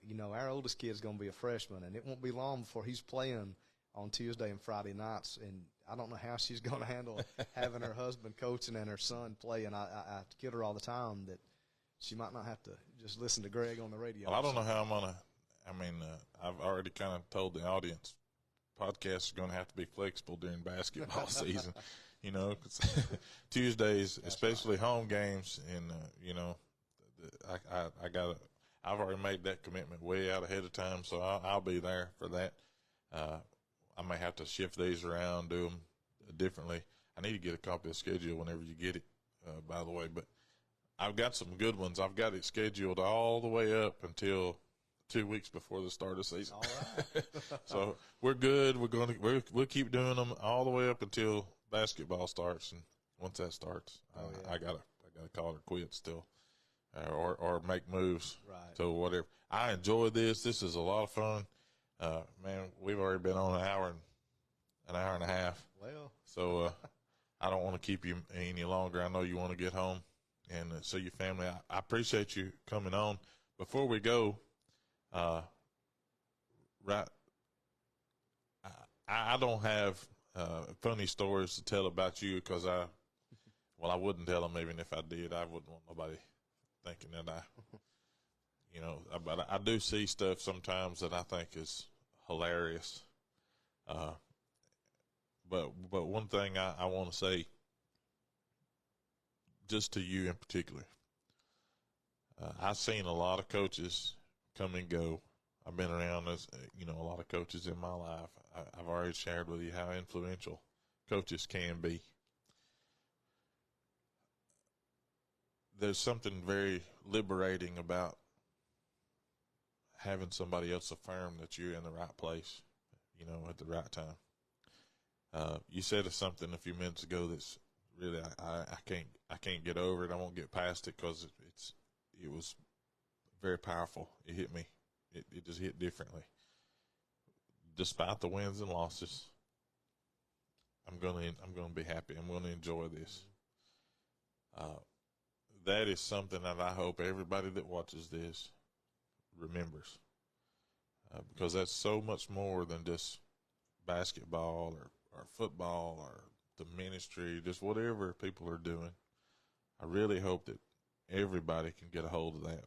you know, our oldest kid's going to be a freshman, and it won't be long before he's playing on Tuesday and Friday nights, and I don't know how she's going to handle having her husband coaching and her son playing. I kid her all the time that she might not have to just listen to Greg on the radio. Well, I don't know how I'm going to. I mean, I've already kind of told the audience, podcasts are going to have to be flexible during basketball season. You know, 'cause Tuesdays, especially home games, and you know, I've already made that commitment way out ahead of time, so I'll be there for that. I may have to shift these around, do them differently. I need to get a copy of the schedule whenever you get it, by the way. But I've got some good ones. I've got it scheduled all the way up until 2 weeks before the start of the season. All right. So we're good. We'll keep doing them all the way up until basketball starts, and once that starts, I gotta call it quits still, or make moves. Right. So whatever. I enjoy this. This is a lot of fun. Man, we've already been on an hour and a half. Well. So I don't want to keep you any longer. I know you want to get home and see your family. I appreciate you coming on. Before we go, right. I don't have funny stories to tell about you because I wouldn't tell them even if I did. I wouldn't want nobody thinking that but I do see stuff sometimes that I think is hilarious. But one thing I want to say, just to you in particular, I've seen a lot of coaches come and go. I've been around a lot of coaches in my life. I've already shared with you how influential coaches can be. There's something very liberating about having somebody else affirm that you're in the right place, at the right time. You said something a few minutes ago that's really I can't get over it. I won't get past it because it was very powerful. It hit me. It just hit differently. Despite the wins and losses, I'm gonna be happy. I'm gonna enjoy this. That is something that I hope everybody that watches this remembers, because that's so much more than just basketball or football or the ministry, just whatever people are doing. I really hope that everybody can get a hold of that.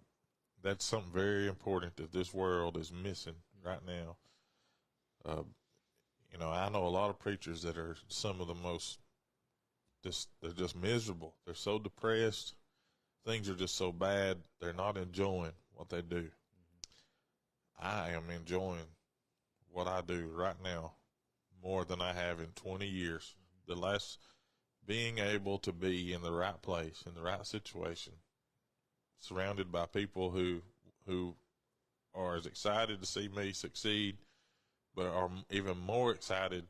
That's something very important that this world is missing right now. I know a lot of preachers that are some of the most they're just miserable. They're so depressed. Things are just so bad. They're not enjoying what they do. I am enjoying what I do right now more than I have in 20 years. Being able to be in the right place, in the right situation, surrounded by people who are as excited to see me succeed, but are even more excited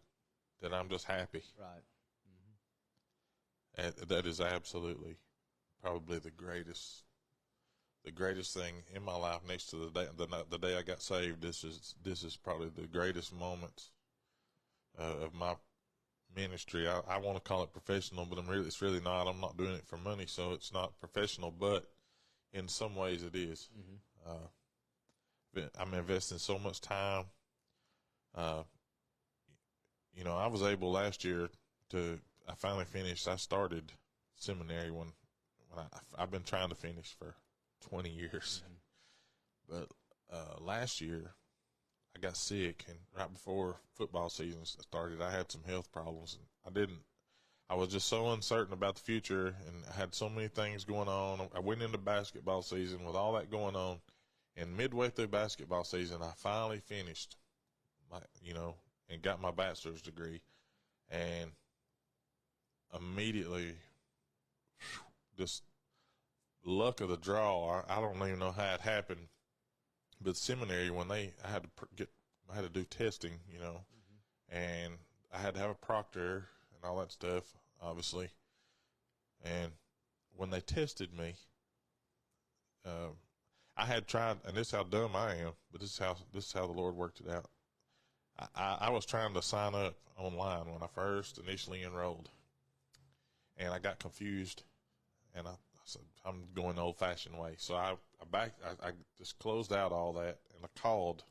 that I'm just happy. Right. And that is absolutely probably the greatest thing in my life, next to the day I got saved. This is probably the greatest moments of my ministry. I want to call it professional, but it's really not. I'm not doing it for money, so it's not professional, but in some ways it is. I'm investing so much time. I was able last year I finally finished. I started seminary when I've been trying to finish for 20 years. But last year I got sick, and right before football season started, I had some health problems. And I was just so uncertain about the future, and I had so many things going on. I went into basketball season with all that going on, and midway through basketball season, I finally finished, and got my bachelor's degree, and immediately, just luck of the draw. I don't even know how it happened, but seminary when I had to do testing, and I had to have a proctor and all that stuff, obviously. And when they tested me, I had tried, and this is how dumb I am, but this is how the Lord worked it out. I was trying to sign up online when I first initially enrolled, and I got confused, and I said, I'm going the old-fashioned way. So I just closed out all that, and I called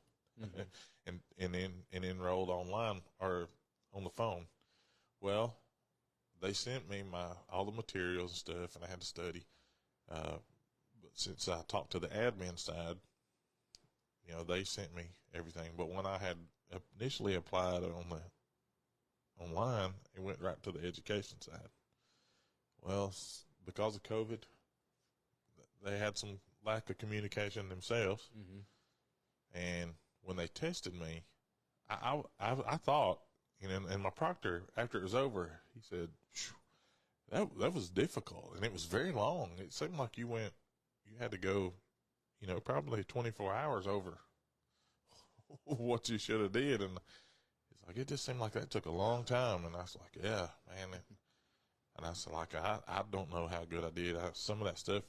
and enrolled online or on the phone. Well, they sent me all the materials and stuff, and I had to study. But since I talked to the admin side, they sent me everything. But when I had initially applied online, it went right to the education side. Well, because of COVID, they had some lack of communication themselves. And when they tested me, I thought, and my proctor, after it was over, he said, that was difficult, and it was very long. It seemed like you had to go, probably 24 hours over what you should have did. And it's like, it just seemed like that took a long time. And I was like, yeah, man. And I said, like, I don't know how good I did. Some of that stuff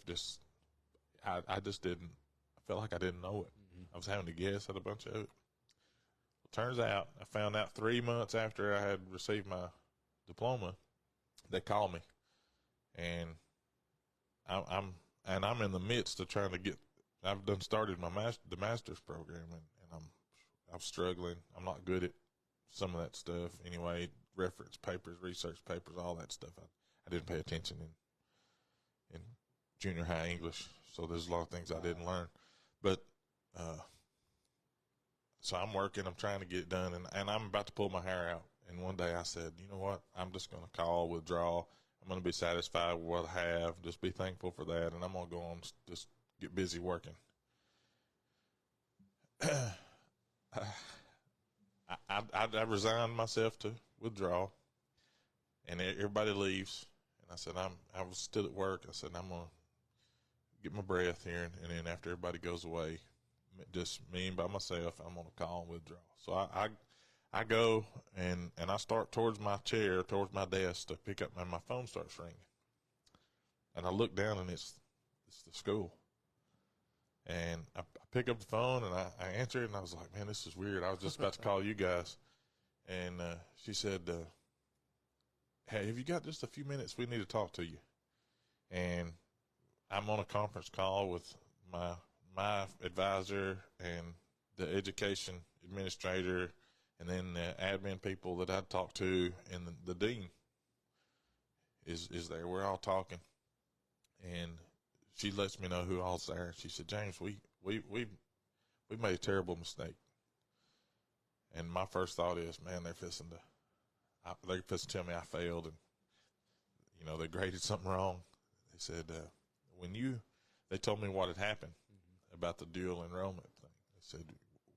I just didn't, I felt like I didn't know it. I was having to guess at a bunch of it. Well, turns out, I found out 3 months after I had received my diploma, they called me. And I'm in the midst of trying to I've done started the master's program, and I'm struggling. I'm not good at some of that stuff anyway. Reference papers, research papers, all that stuff. I didn't pay attention in junior high English, so there's a lot of things I didn't learn. But so I'm working. I'm trying to get it done, and I'm about to pull my hair out. And one day I said, you know what? I'm just going to call, withdraw. I'm going to be satisfied with what I have. Just be thankful for that, and I'm going to go on, just get busy working. I resigned myself to withdraw, and everybody leaves. And I said, I was still at work. I said, I'm going to get my breath here, and then after everybody goes away, just me and by myself, I'm going to call and withdraw. So I go, and I start towards my chair, towards my desk to pick up, and my phone starts ringing. And I look down, and it's the school. And I pick up the phone, and I answer it, and I was like, man, this is weird. I was just about to call you guys. And she said, hey, have you got just a few minutes? We need to talk to you. And I'm on a conference call with my advisor and the education administrator, and then the admin people that I'd talked to, and the dean is there. We're all talking, and she lets me know who all's there. She said, James, we made a terrible mistake. And my first thought is, man, they're fixing to tell me I failed, and they graded something wrong. They said they told me what had happened about the dual enrollment thing. They said,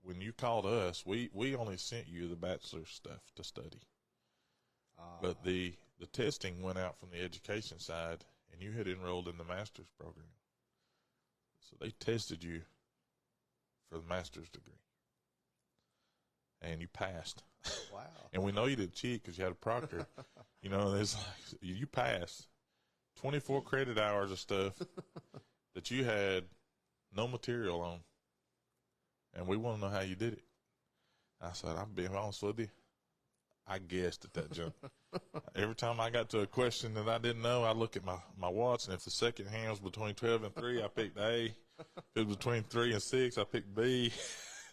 when you called us, we only sent you the bachelor's stuff to study. But the testing went out from the education side, and you had enrolled in the master's program. So they tested you for the master's degree. And you passed. Wow. And we know you didn't cheat because you had a proctor. It's like, you passed 24 credit hours of stuff that you had no material on. And we want to know how you did it. I said, I'm being honest with you. I guessed at that jump. Every time I got to a question that I didn't know, I look at my watch, and if the second hand was between 12 and 3, I picked A. If it was between 3 and 6, I picked B.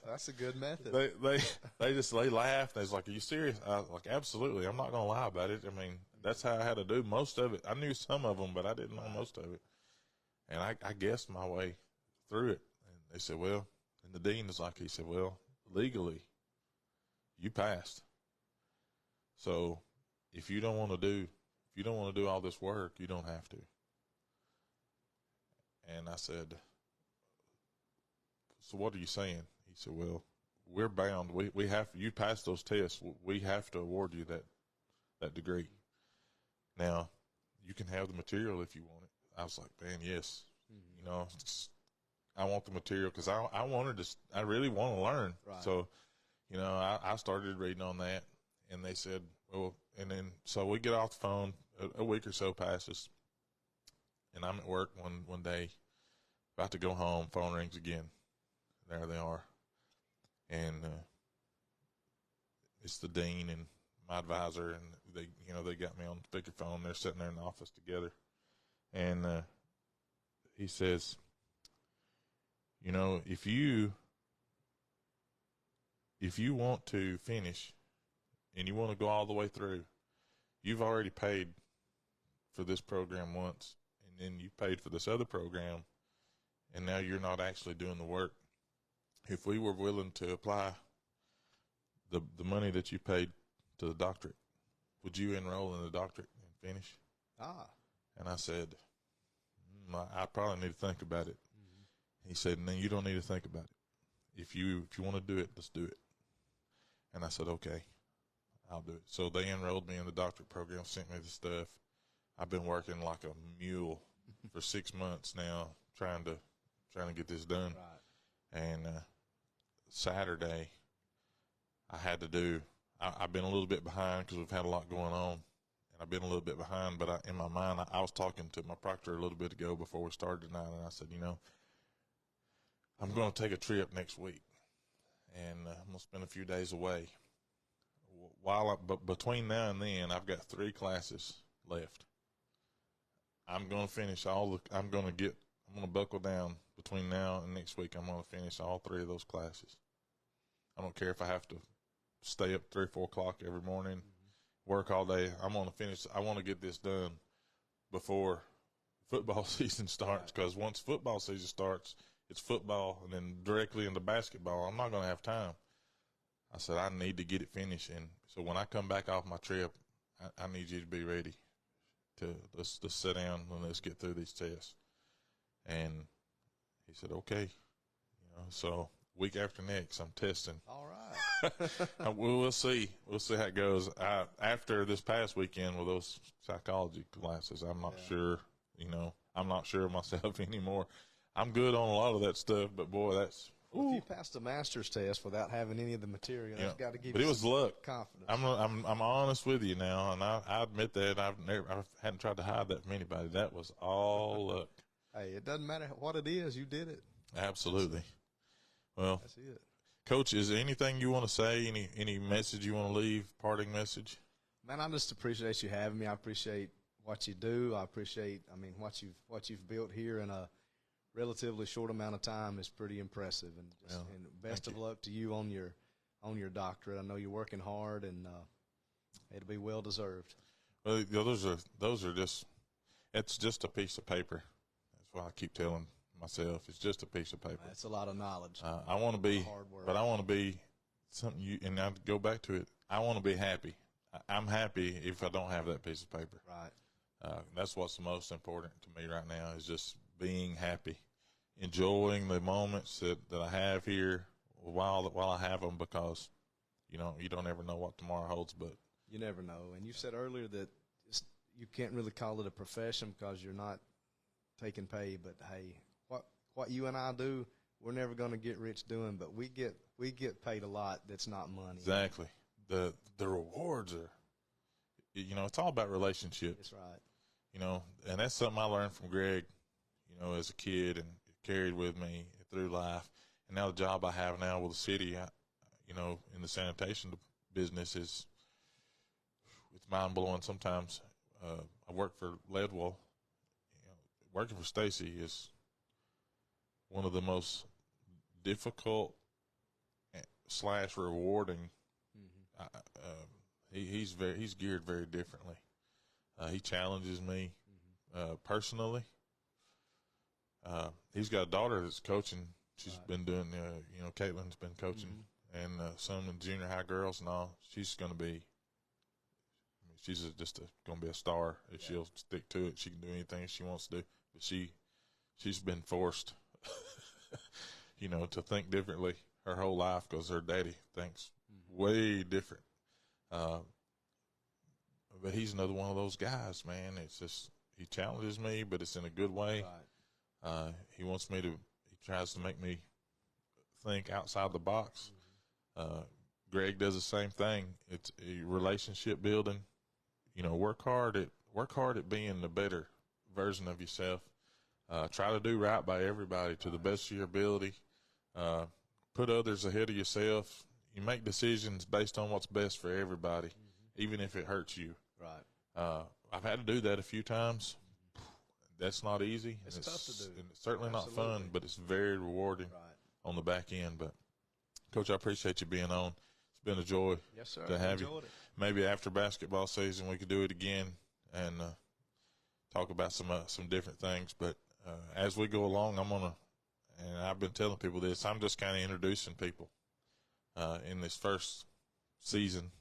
That's a good method. They laughed. They was like, are you serious? I was like, absolutely. I'm not going to lie about it. I mean, that's how I had to do most of it. I knew some of them, but I didn't know most of it. And I guessed my way through it. And they said, well, and the dean is like, he said, well, legally, you passed. So if you don't want to you don't want to do all this work, you don't have to. And I said, so what are you saying? He said, well, we're bound. We have, you pass those tests, we have to award you that degree. Now, you can have the material if you want it. I was like, man, yes. You know, I want the material because I really want to learn. Right. So, you know, I started reading on that, and they said, well, and then so we get off the phone, a week or so passes, and I'm at work one day, about to go home, phone rings again. There they are. And it's the dean and my advisor, and they got me on speakerphone. They're sitting there in the office together. And he says, you know, if you want to finish and you want to go all the way through, you've already paid for this program once, and then you paid for this other program, and now you're not actually doing the work. If we were willing to apply the money that you paid to the doctorate, would you enroll in the doctorate and finish? And I said, I probably need to think about it. He said, no, you don't need to think about it. If you want to do it, let's do it. And I said, okay, I'll do it. So they enrolled me in the doctorate program, sent me the stuff. I've been working like a mule for 6 months now, trying to get this done. Right. And Saturday, I've been a little bit behind because we've had a lot going on, and I've been a little bit behind. But in my mind, I was talking to my proctor a little bit ago before we started tonight, and I said, you know, I'm going to take a trip next week, and I'm going to spend a few days away. But between now and then, I've got 3 classes left. I'm going to finish I'm going to buckle down between now and next week. I'm going to finish all 3 of those classes. I don't care if I have to stay up 3 or 4 o'clock every morning, work all day. I'm going to finish. I want to get this done before football season starts, because once football season starts, it's football and then directly into basketball. I'm not going to have time. I said, I need to get it finished. And so when I come back off my trip, I need you to be ready to let's sit down and let's get through these tests. And he said, okay. You know, so week after next, I'm testing. All right. We'll see. We'll see how it goes. After this past weekend with those psychology classes, I'm not sure. You know, I'm not sure of myself anymore. I'm good on a lot of that stuff, but boy, that's. Well, if you passed the master's test without having any of the material, that's got to give but you it was luck. Confidence. I'm honest with you now, and I admit that I hadn't tried to hide that from anybody. That was all luck. Hey, it doesn't matter what it is, you did it. Absolutely. Well, that's it. Coach, is there anything you want to say? Any message you want to leave? Parting message? Man, I just appreciate you having me. I appreciate what you do. I appreciate, what you've built here in a relatively short amount of time is pretty impressive. And best of luck to you on your doctorate. I know you're working hard, and it'll be well deserved. Well, those are just, it's just a piece of paper. That's what I keep telling myself. It's just a piece of paper. That's a lot of knowledge. I want to be, hard work. but I want to be something and I go back to it. I want to be happy. I'm happy if I don't have that piece of paper. Right. That's what's the most important to me right now, is just being happy, enjoying the moments that I have here while I have them, because you don't ever know what tomorrow holds. But you never know. And you said earlier that you can't really call it a profession because you're not taking pay. But hey, what you and I do, we're never going to get rich doing, but we get paid a lot. That's not money. Exactly. The rewards are, it's all about relationships. That's right. And that's something I learned from Greg, as a kid, and it carried with me through life. And now the job I have now with the city, in the sanitation business it's mind blowing sometimes. I work for Leadwell. Working for Stacy is one of the most difficult / rewarding. He's geared very differently. He challenges me personally. He's got a daughter that's coaching. She's been doing, Caitlin's been coaching, and some of the junior high girls and all. She's going to be, she's just going to be a star if she'll stick to it. She can do anything she wants to do, but she's been forced, to think differently her whole life because her daddy thinks way different. But he's another one of those guys, man. It's just he challenges me, but it's in a good way. Right. He tries to make me think outside the box. Greg does the same thing. It's a relationship building. Work hard at being the better version of yourself. Try to do right by everybody to the best of your ability. Put others ahead of yourself. You make decisions based on what's best for everybody, even if it hurts you. Right. I've had to do that a few times. That's not easy. It's tough to do. And it's certainly Absolutely. not fun, but it's very rewarding on the back end. But, Coach, I appreciate you being on. It's been a joy Yes, sir. to have you. Enjoyed it. Maybe after basketball season we could do it again and talk about some different things. But as we go along, and I've been telling people this, I'm just kind of introducing people in this first season.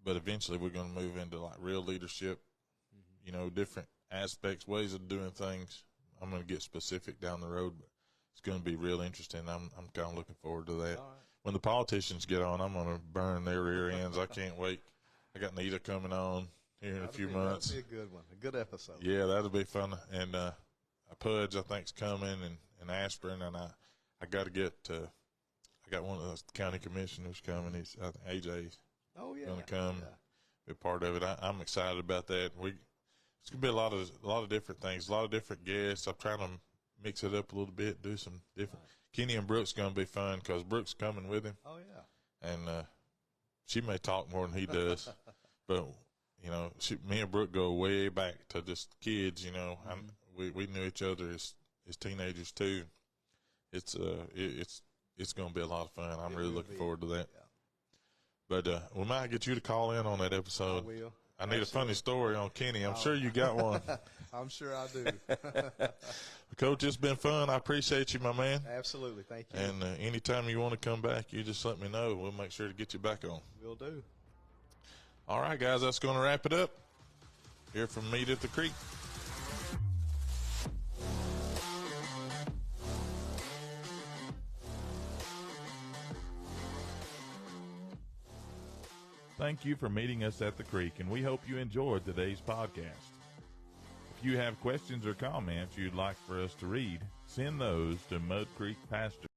But eventually we're going to move into like real leadership, different aspects, ways of doing things. I'm going to get specific down the road, but it's going to be real interesting. I'm kind of looking forward to that. All right. When the politicians get on, I'm going to burn their rear ends. I can't wait. I got Nita coming on here in a few months. That'll be a good one, a good episode. Yeah, that'll be fun. And Pudge, I think, is coming, and Aspirin, and I got to get I got one of the county commissioners coming. He's AJ's going to come, be part of it. I'm excited about that. It's going to be a lot of different things, a lot of different guests. I'm trying to mix it up a little bit, do some different. Kenny and Brooks going to be fun because Brooks coming with him. Oh, yeah. And she may talk more than he does, but me and Brooke go way back to just kids. We knew each other as teenagers too. It's going to be a lot of fun. I'm really looking forward to that. Yeah. But we might get you to call in on that episode. I will. I need a funny story on Kenny. I'm sure you got one. I'm sure I do. Coach, it's been fun. I appreciate you, my man. Absolutely. Thank you. And anytime you want to come back, you just let me know. We'll make sure to get you back on. Will do. All right, guys, that's going to wrap it up. Here from Meet at the Creek. Thank you for meeting us at the Creek, and we hope you enjoyed today's podcast. If you have questions or comments you'd like for us to read, send those to Mud Creek Pastor